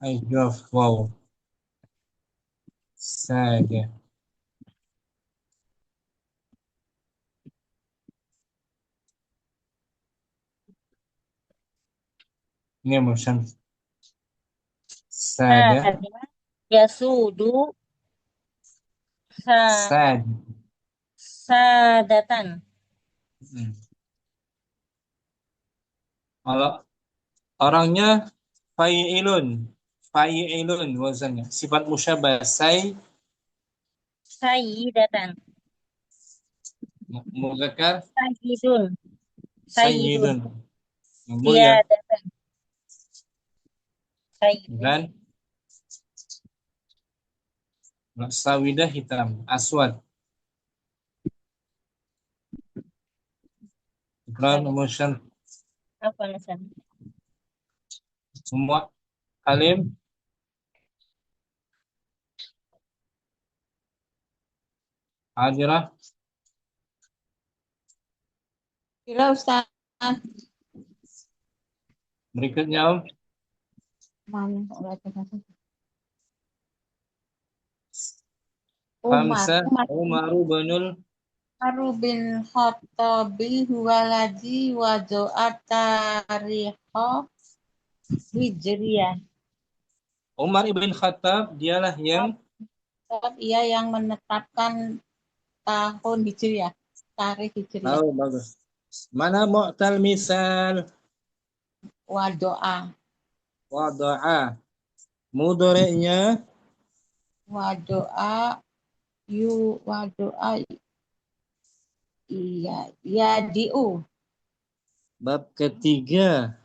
ajwaf. Wow. Sada. Ini musyam. Sada. Yasudu. Sad. Sadatan. Kalau orangnya fa'ilun. Fa'ilun wazannya. Sifat musyabah. Sayyidatan. Muzakkar. Sayyidun. Sayyidun. Yang mulia. Ziyadatan. Sayyidun. Dan sawidah hitam. Aswad. Iklan emotion. Apa nasan? Semua alim. Hadirah. Kira Ustaz. Berikutnya Om. Umar bin Khattabi huwaladzi wado'at tarikha Hijriyah. Umar ibn Khattab, dialah yang Ia yang menetapkan tahun Hijriyah, tarikh Hijriyah. Oh, bagus. Mana mu'tal misal? Wado'a. Wada'a. Mudhari'nya? Wado'a. Wado'a. Iya. Yadi'u. Bab ketiga.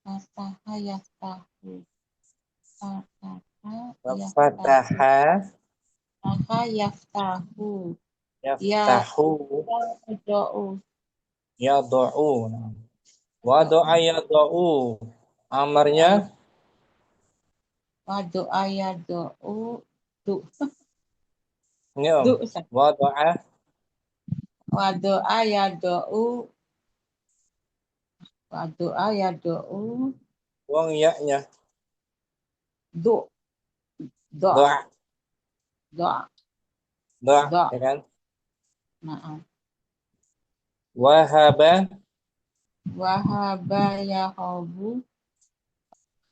Fasaha yastahu. Fataha yaftahu. yaftahu Yada'u. yad'u. Wadu'a yad'u. Amarnya Wadu'a yada'u. Du. ini Om. Du. Wadu'a Wadu'a yada'u. Wadu'a yada'u. buang ya-nya. Du. Do. Doa. Do. Doa, Do. ya kan? Nah. Wahaba Wahaba yahabu.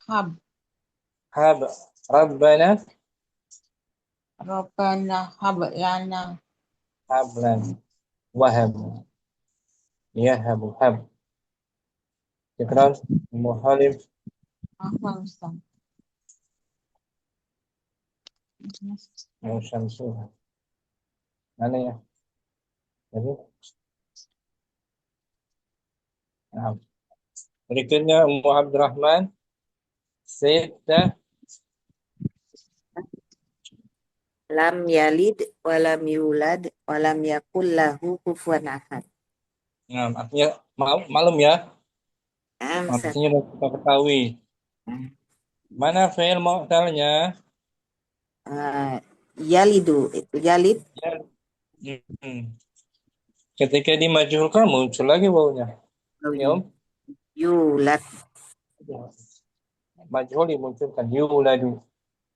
Hab. hab Rabbana Rabbana hab lana. hablan wahab yahabu hab. Syukran Muhalim Ahsan. Musyamsuh. Mana ya? Jadi, nah. Berikutnya Ummu Abdurrahman Sita Lam yalid walam yulad walam yakul lahu kufuwan ahad. nah, artinya malam ya. Ustaz. Artinya sudah kita ketahui. Mana fi'il mu'talnya? Yalidu itu yalid Ya. Ketika dimajhulkan muncul lagi wawunya. Ya, Om. yulad Majhul dimunculkan yuladu.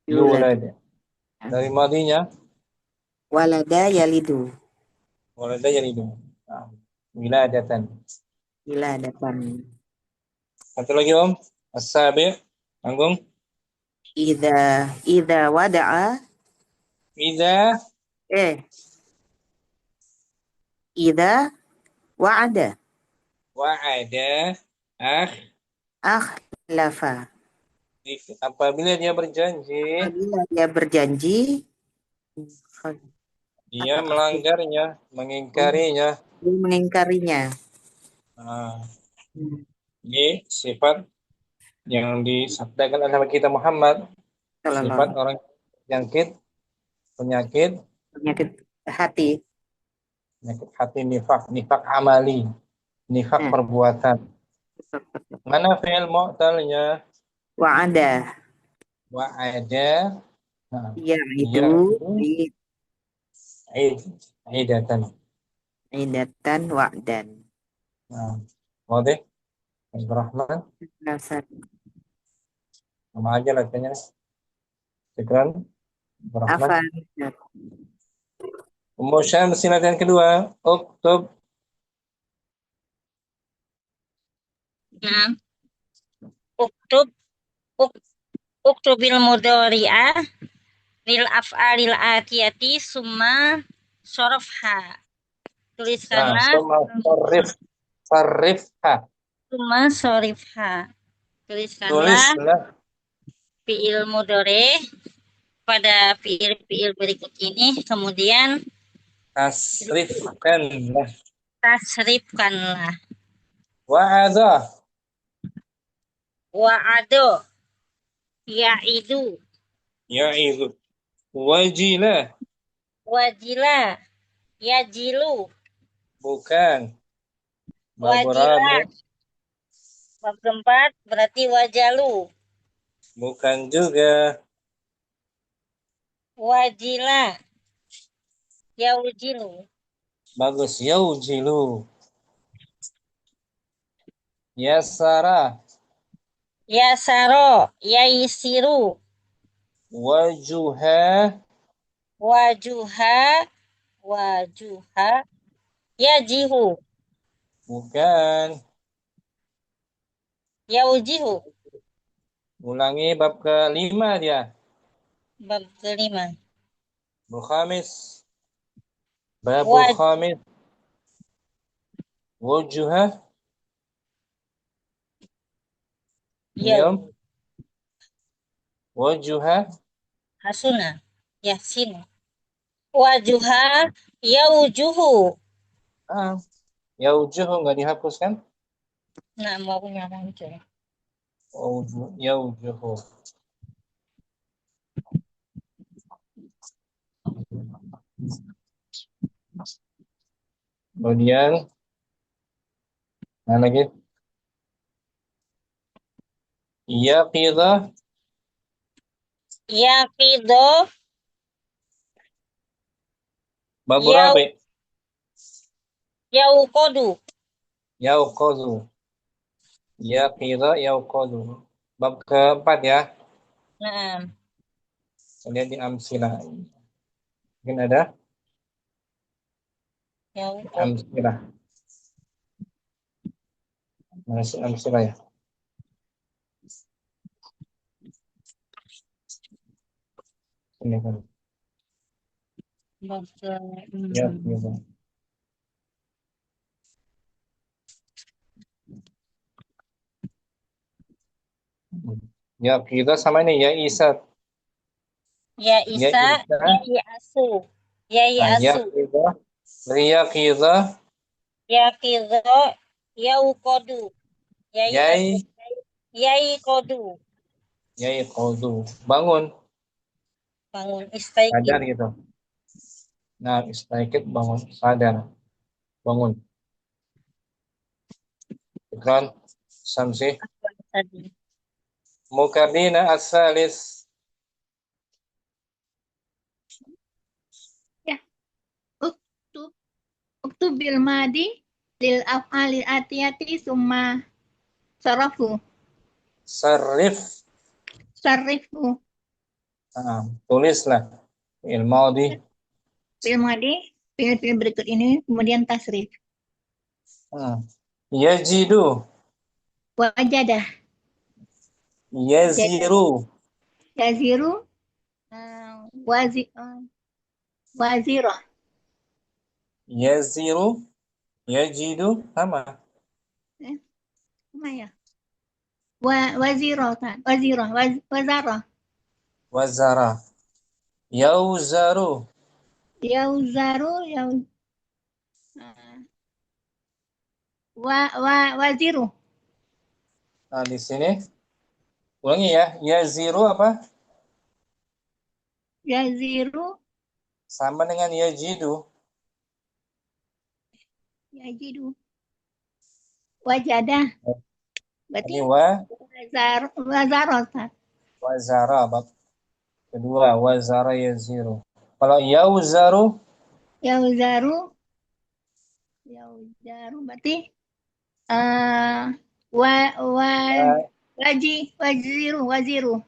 yulad Yulad. Dari madinya walada yalidu walada yalidu. Nah, wiladatan. wiladatan. Satu lagi Om. As-sabi. Tanggung. Idza wada'a Idza idza wa'ada wa'ada akhlafa. apabila dia berjanji, Apabila dia berjanji dia melanggarnya, mengingkarinya. dia mengingkarinya. Nah, ini sifat yang disabdakan oleh Nabi kita Muhammad. Sifat orang jangkit penyakit hati. Penyakit hati nifak amali, nifak perbuatan. Mana fi'il mu'talnya? Wa'ada. Wa'ada. Nah, Ya'idu. Idatan. Idatan wa'dan. Nah, Wadih. Abdurrahman. Sama aja latihannya. Syukran. Abdurrahman. Ummu Syams latihan kedua. Uktub. Nah, uktubil mudhari'a lil af'alil atiyati summa sorofha. Tuliskanlah summa sorifha. Tuliskanlah fi'il mudhari pada fi'il berikut ini, kemudian tasrifkanlah. Wa'ado ya'idu wajila yajilu bukan wajila. Bab keempat berarti wajalu. Bukan juga. Wajila yaujilu. Bagus, yaujilu. Yasara yasaro yaisiru. Wajuha yajihu. Bukan. Yaujihu. Ulangi bab kelima dia. Bab kelima. Khamis. Babul khamis. Wajuha. Yom. Wajuha. Hasuna. Yasin. Wajuha yaujuhu. Yaujuhu nggak dihapuskan? Nah, mau punya muncul. Yaujuhu. Kemudian mana lagi? Yaqidah. Yaqido. Babu rabi. Yauqodu. Yauqadu. Yaqidah yauqadu. Bab keempat ya. Nah, Lihat di amsilah. Mungkin ada yauqodu. amsilah. Masih amsilah ya. Ini kan. Ya, gitu. Ya, kita sama ini ya Isa. Ya Ya Isa. Isa. Ya Asu. Ya Ya Asu. kita. Ya kita. Yaqido. Yauqodu. Ya Yai. Asu. Yaiqodu. Yai qadu. Bangun. Bangun. Sadar Istaikid. gitu. Nah, istaikid bangun. Sadar. Bangun. Ikran. Samsi. Tadi. Mukadina asalis. Ya. Uktub bil madi lil af'alil atiyati summa sarafu. Sarif. Sarifu. Tulislah. Ilmadi. Bil madi. Fi'il berikut ini kemudian tasrif. Yajidu. Wajadah. Yaziru. Yaziru. Wazirah. Yaziru. Yajidu. Sama. Sama ya? Wazirah. Wazarah. Wazara. Yauzaru. Yauzaru. Waziru. Nah, di sini ulangi ya. Yaziru apa? Yaziru. Sama dengan yajidu. Yajidu. Wajadah. Berarti Ini wazarah. wazara. Bab kedua. Wazara yaziru. Kalau yauzaru. Yauzaru berarti waziru.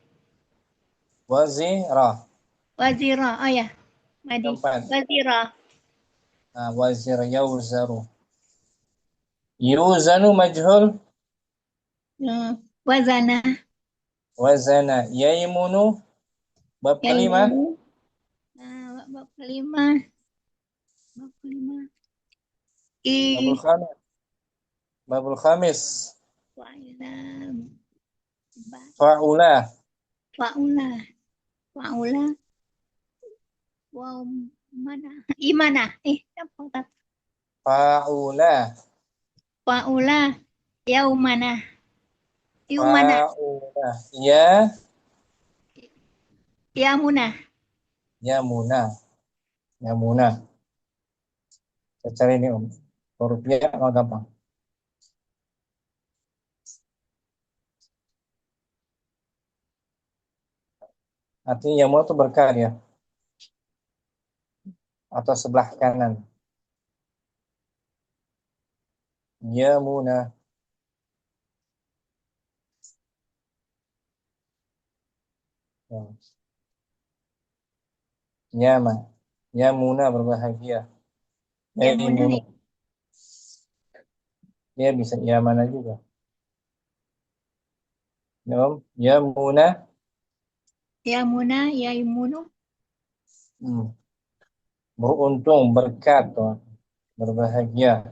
Wazira. Wazira. Oh ya. Madi. Tempat. Wazira. Nah, wazir yauzaru. Yuzanu majhul. Wazana. Wazana. Yaimunu. Bab kelima. Bab kelima. Babul khamis. Fa'ula. Fa'ula. Wow, mana? Imana. Fa'ula. Fa'ula. Yaumana. Fa'ula. Yamuna. Yamuna. Saya cari ini Om. Huruf ya mau gampang. Artinya Yamuna itu berkarya. Atau sebelah kanan. Yamuna. Yamuna berbahagia. Yamuna. Dia bisa Yamana juga. Yamuna. Yaimunu. Beruntung, berkat, berbahagia.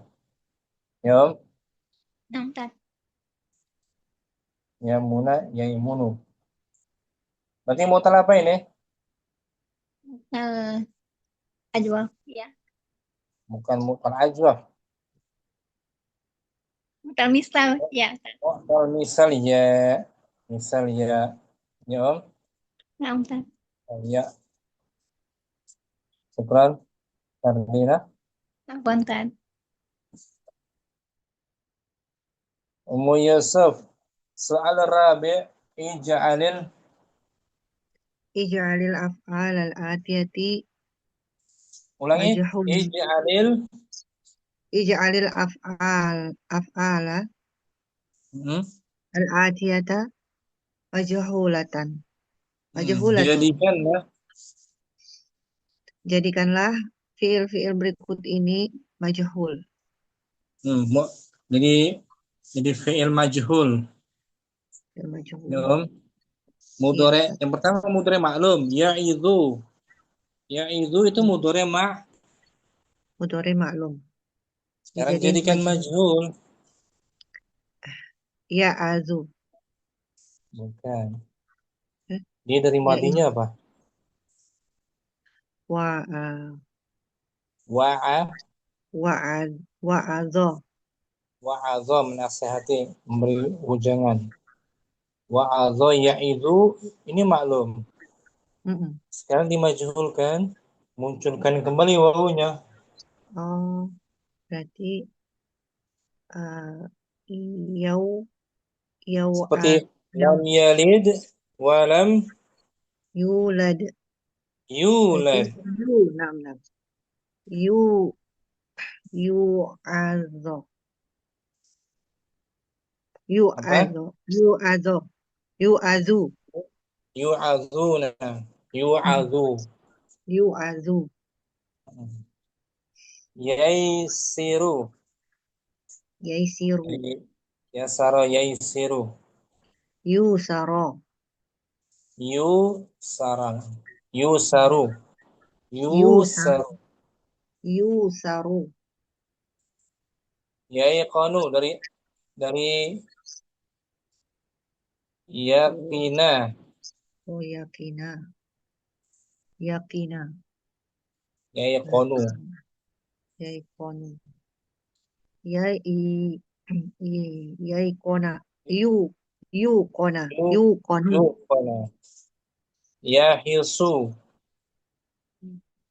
Yamuna, yaimunu. Berarti mutal apa ini? Ajwa. Ya. Bukan mutal ajwaf. Mutal misal. Ya. Mutal misal ya. Misal ya. Ya Om. Nah, Ya. Syukran. Karina. Punten. Ummu Yusuf. Soal rabi' ij'alil Ij'alil af'al al-atiyati ulangi. majhul. Ij'alil af'ala al-atiyata majhulatan. Jadikanlah fiil-fiil berikut ini majhul. Jadi fi'il majhul. Fiil majhul. Mudhari yang pertama mudhari maklum, ya'idzu. Ya'idzu itu mudhari Mudhari maklum. Sekarang jadikan majhul. Ya'azu. Bukan. Dia dari madinya apa? Wa'adha menasihati, memberi ujangan. Wa'adha ya'idzu ini maklum. Sekarang dimajhulkan, munculkan kembali wawunya. Oh, berarti seperti lam yalid wa lam yulad. Yulad. Yu'adzu. Yu'adzu. Yaisiru. Yasara yaisiru. Yusara. Yusaru. Yaiqanu dari yakina. Oh, yakina. Yaiqanu. Yaikona. Yukona. Yahisu.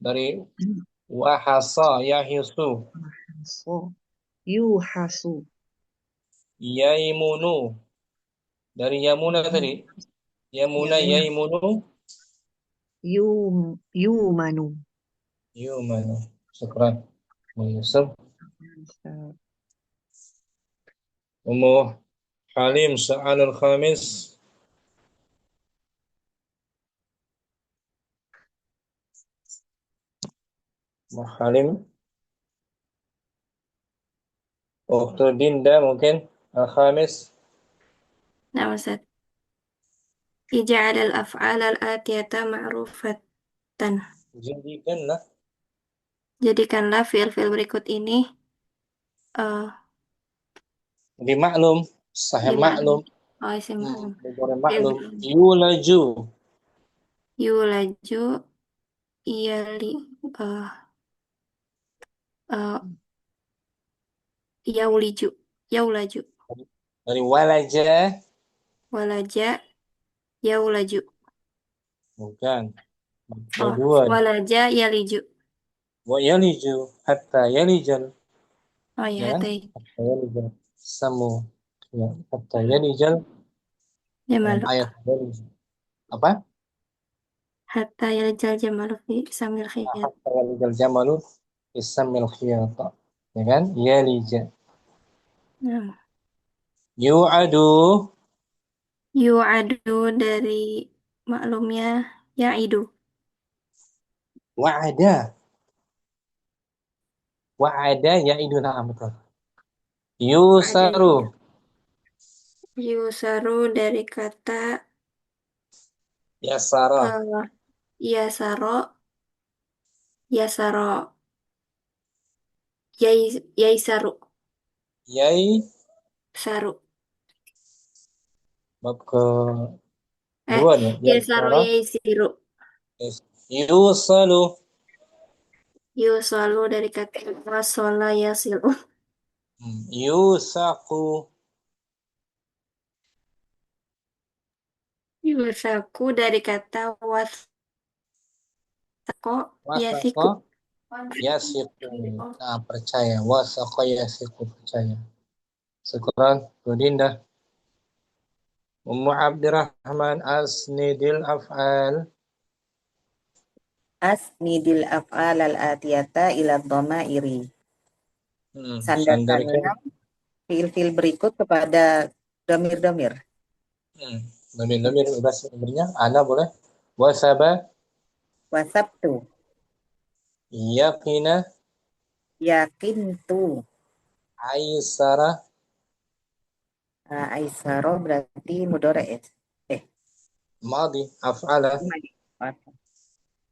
Dari wahasa yahisu. Yuhasu. Yaimunu. Dari yamuna tadi. Yamuna yaimunu. Yumanu. Syukran. Yusuf. Ummu Halim soal khamis. Ummu Halim. Ukhtu Dinda mungkin al-khamis. Nah, Ustaz. Ij'al al-af'al al-atiyata ma'rufatan. Jadikanlah fi'il-fi'il berikut ini dimaklum, sahih maklum. Oh, isim maklum. Maklum. Yulaju. Yaulaju. Dari walaja. Yaulaju. Bukan. Walaja yaliju. Wa yaliju hatta yalijal. Oh ya, hatta yalijal. Samu. Ya, hatta yalijal. Ayat apa? Hatta yalijal jamalu fi samil khiyat. Hatta yalijal jamalu fi samil khiyat. Ya kan? Yalija. Yu'adu dari maklumnya ya'idu. Wa'ada ya'idu, na'am betul. Yusaru dari kata Yasara. Yasaro. Yaisaru. Saru. Bab ke dua nih. Yasaru yaisiru. Yusalu dari kata wasola yasilu. Yusaku dari kata Sako Wasaqo yasiku. yasiqu. Nah, percaya. Wasaqo yasiqu, percaya. Syukran, Bu Dinda. Ummu Abdirrahman asnidil af'al. Asnidil af'al al-atiyata ila dhamairi. Sandarkan. Sandarkanlah fiil-fiil berikut kepada domir-domir. Domir-domir bebas domirnya. Ana boleh. Wasaba, Wasabtu, yaqina, yakintu. aisara, Aisaro berarti mudhari ya. madi, af'ala,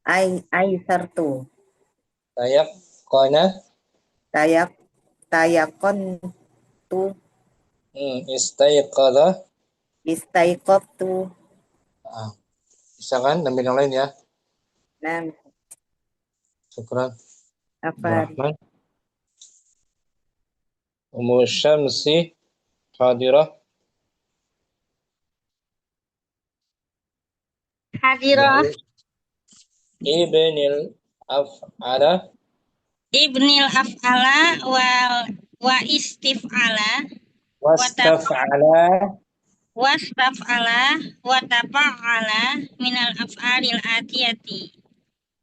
Aisartu, tayaqqana, tayakontu, istayqadha. istaiqabtu. Bisa kan domir yang lain ya? Nah, Syukran. apa? Rahman. Ummu Syamsi hadirah. Hadirah. Ibnil af'ala. Ibnil af'ala wa istif'ala Wastaf'ala. wastaf'ala wa tafa'ala minal af'alil atiyati.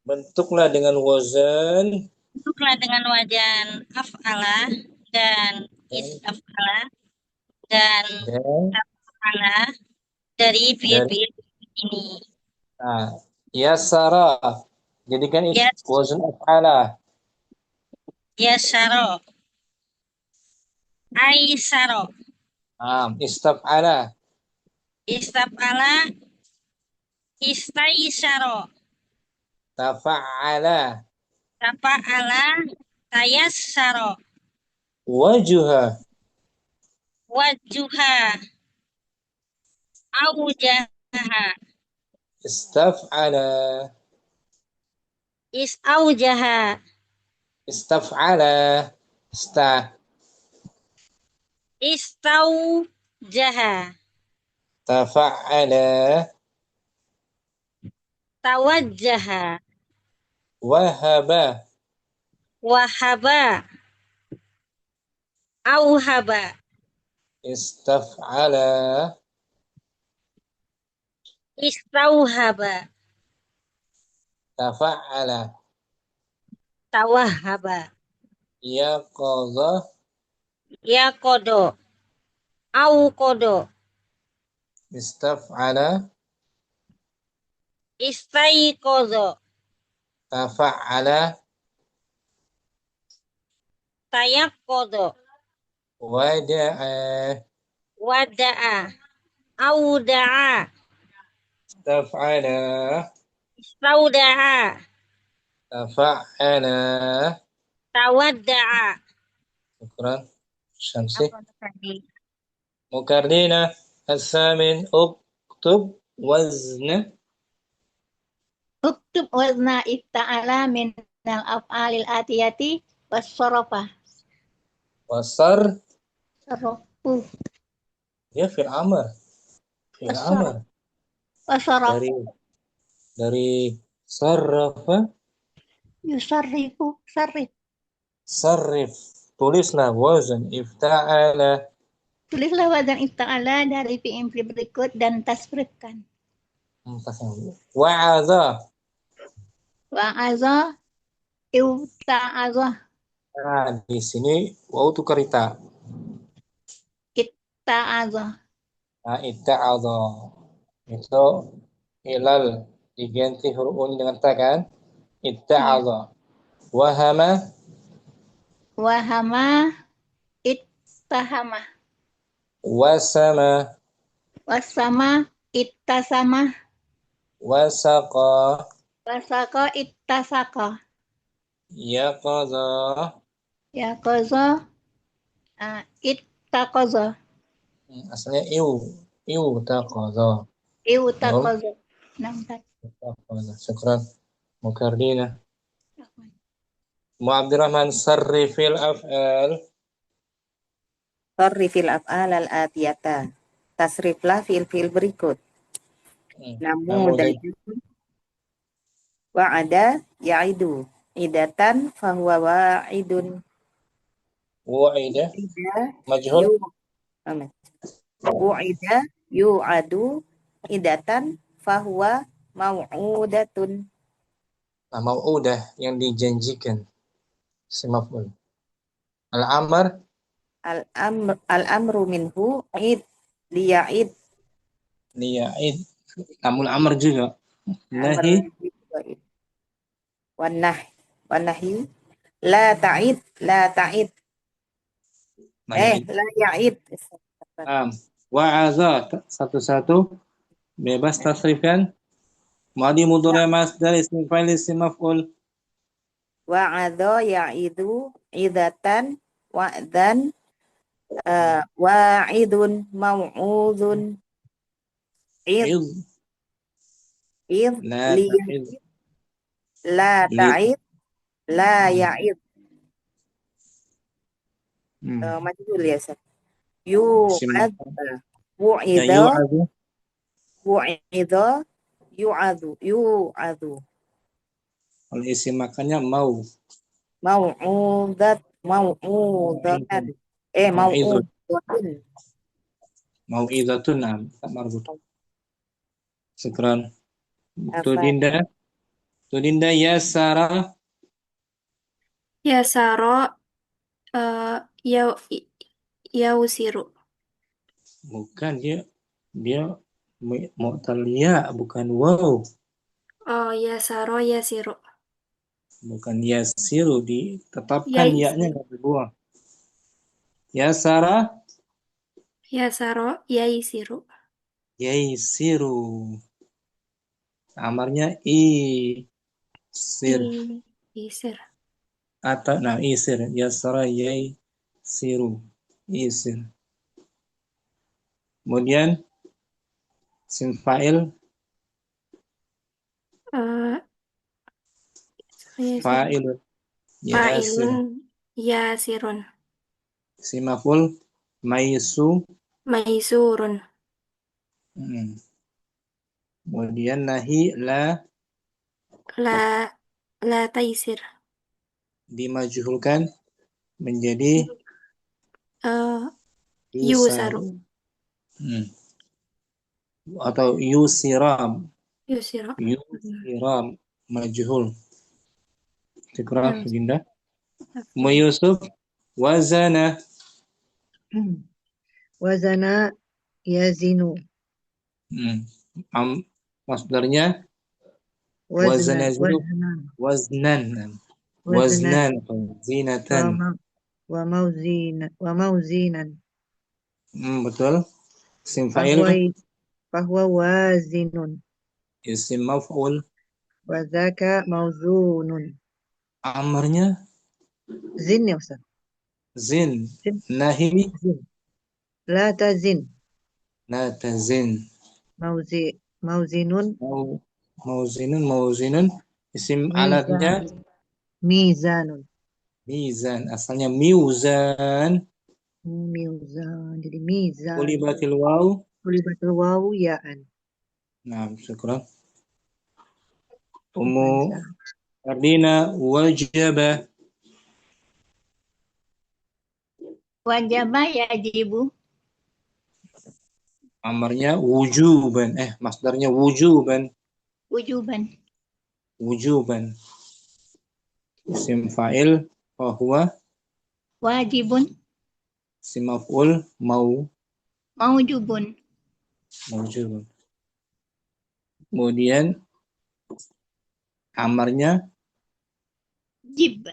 Bentuklah dengan wazan. Bentuklah dengan wajan af'ala dan istaf'ala dan tafa'ala dari fi'il-fi'il ini. Nah, yasara. Jadikan wazan af'ala. Yasaro. Aisaro. Istaf'ala. Istaf'ala. Istaisaro. Tafa'ala. Tafa'ala. Tayassaro. Wajuha. Wajuha. Aujaha. Istaf'ala. Isaujaha. Istaf'ala. Istaujaha. Tafa'ala. Tawajjaha. Wahaba. Wahaba. Auhaba. Istaf'ala. Istauhaba. Tafa'ala. Tawahhaba. Yaqadha. Yaqodo. Auqodo. Istaf'ala. Istaiqodo. Tafa'ala. Tayaqqodo. Wada'a. Wada'a. Auda'a. Istaf'ala. Istauda'a. Tafa'ala. Tawadda'a. Syukran. Syamsi. Mukarrina. As-samin. Uktub wazna. Uktub wazna ifta'ala minal af'alil atiyati was-sarafa. Wasar. Sarafu. Ya fi'il amr. Fi'il amr. Wasarafu. Dari sarrafa. Yusarrifu. Sarrif. Sarrif. Tulislah wazan ifta'ala. Tulislah wazan ifta'ala dari fi'il berikut dan tasrifkan. Wa'adha. Wa'aza. Ifta'aza. Nah, di sini waw itu kerita. Itta'aza. Nah, itta'adha. Itu ilal diganti huruf un dengan ta kan? Itta'adha. Wahama. Wahama. Ittahama. Wasama. Wasama. Ittasama. Wasaqa. Wasaka. Ittasaka. Yaqadha. Yaqaza. Ittaqaza. Asalnya iu taqadha. Iwtaqaza. Nampak. Syukran. Mukardina. Mu'abdirrahman sarrifil af'al. Sarrifil af'al al-atiyata. Tasriflah fiil-fiil berikut. Namun Wa'ada ya'idu. Idatan fahuwa wa'idun. Wa'ida Ida majhul. Wu'ida yu'adu. Idatan fahuwa mau'udatun. Nah, mau'udah yang dijanjikan. Si maf'ul. Al-amr Al-amru minhu id liya'id. liya'id. Namun amr juga. Amr Nahi liya'id. Wanahi la ta'id la ta'id. nahi. La ya'id. Wa'adha satu-satu bebas tasrifkan. Madi mudhari' masdar isim fa'il isim maf'ul. Wa'adha ya'idu idatan wa'dan wa'idun mau'udun id La ta'id. la ta'id la ya'id. Majhul ya Ustaz. Yu'ad wu'idha yu'adu. Kalau isim makannya mau. Mau'udatan. Mau'udatun. Mau'izatun tak marbut. Syukran. Tudinda ya Sarah. Ya Saro yausiru. Bukan dia mu'talia bukan wow. Oh, ya Saro yasiru. Bukan yasiru ditetapkan ya-nya enggak dibuang. Ya Sarah Ya Saro yaisiru. yaisiru. Amarnya sir. Isir. Atau isir. Ya Sarah yaisiru. Isir. Kemudian isim fa'il fa'ilun yasirun. Isim maf'ul Maisurun. Kemudian nahi La taisir. dimajhulkan menjadi yusaru. Atau yusiram Yusiram. majhul. Syukran Dinda. Yusuf wazana yazinu. Masdarnya waznan zinatan wa mauzinan. Betul. Isim fa'il fahuwa wazinun. isim maf'ul Wa dzaka mauzunun. amarnya Zin ya Ustaz. zin. Nahi La tazin. Mauzinun. Mauzinun isim alatnya mizanun. mizan, asalnya miuzan. Mizan, jadi mizan. Ulibatil waw ya'an. Nah, syukran. Ummu Ardina wajaba yajibu. amarnya wujuban. Masdarnya wujuban. Isim fa'il fahuwa wajibun. Isim maf'ul Maujubun. Kemudian amarnya Jib.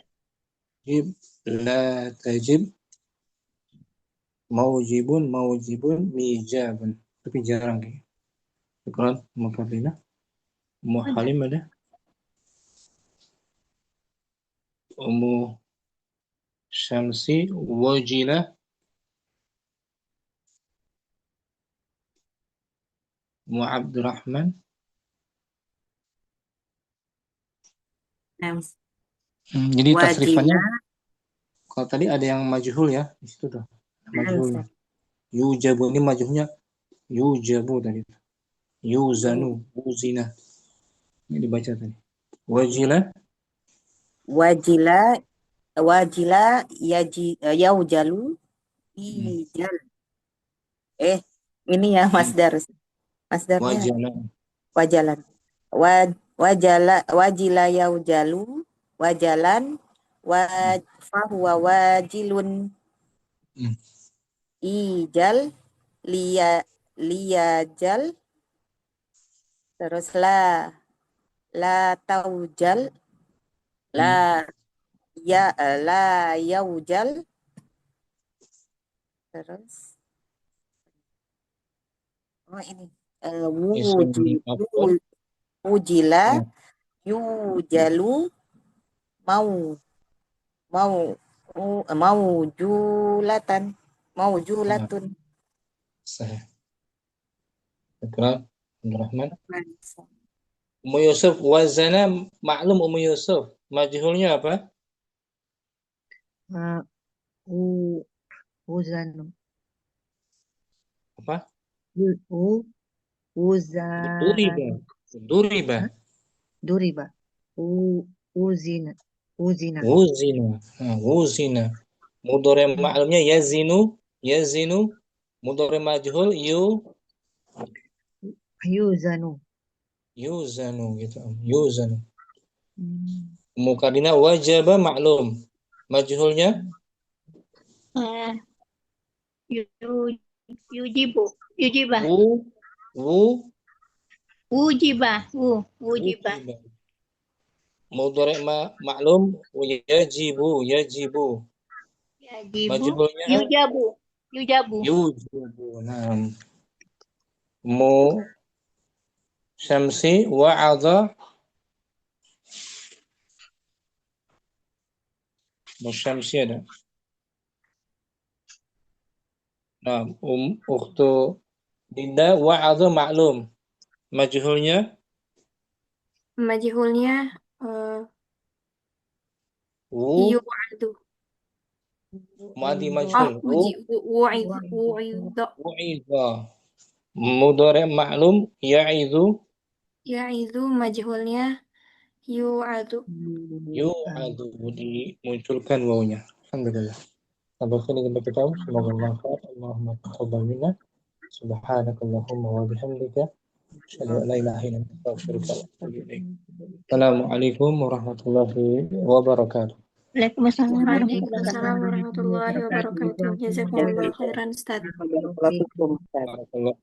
La tajib maujibun mijabun. Tapi jarang kayak. Syukran Mukarrina. Ummu Halim ada? Ummu Syamsi wajila Ummu Abdurrahman. Jadi tasrifannya kalau tadi ada yang majhul ya di situ tuh. Majhul. Yujabu ini majhulnya yujabu tadi. Yuzanu, uzina. Ini dibaca tadi. Wajila. Wajila yaujalu ijal. Ini ya masdarnya Wajala. wajalan. Wajila yaujalu wajalan fahuwa wajilun ijal liyajal terus la taujal la yaujal terus ini wujila yujalu maujulatun. Sahih. Ikra, Abdurrahman. Ummu Yusuf, wazana maklum Ummu Yusuf. Majhulnya apa? Uzanu. Apa? Uzanu. Duriba. Uzina. Uzina. Mudhari ma'lumnya yazinu. Mudhari majhul Yuzanu. Gitu. Yuzanu. Mukadina wajaba maklum. Majhulnya Yujibah. Wujibah. Mudhari maklum yajibu. Majhulnya Yujabu. Naam. Mu syamsi wa'adha. Mu syamsi ada. Naam. Ukhtu Dinda wa'adha maklum. Majhulnya yu'adu. Madi majhul. Wu'idha. Mudhari ma'lum ya'idu. Ya'idu majhulnya yu'adu. Dimunculkan wawunya. Alhamdulillah. Sampai sini kita tahu. Semoga bermanfaat. Allahumma taqabbal minna. Subhanakallahumma wa bihamdika. Asyhadu an la ilaha illa anta astaghfiruka wa atubu ilaik. Assalamualaikum warahmatullahi wabarakatuh. Waalaikumsalam warahmatullahi wabarakatuh. Jazakumullah khairan, Ustaz. Barakallahu fikum, Ustaz. Barakallahu.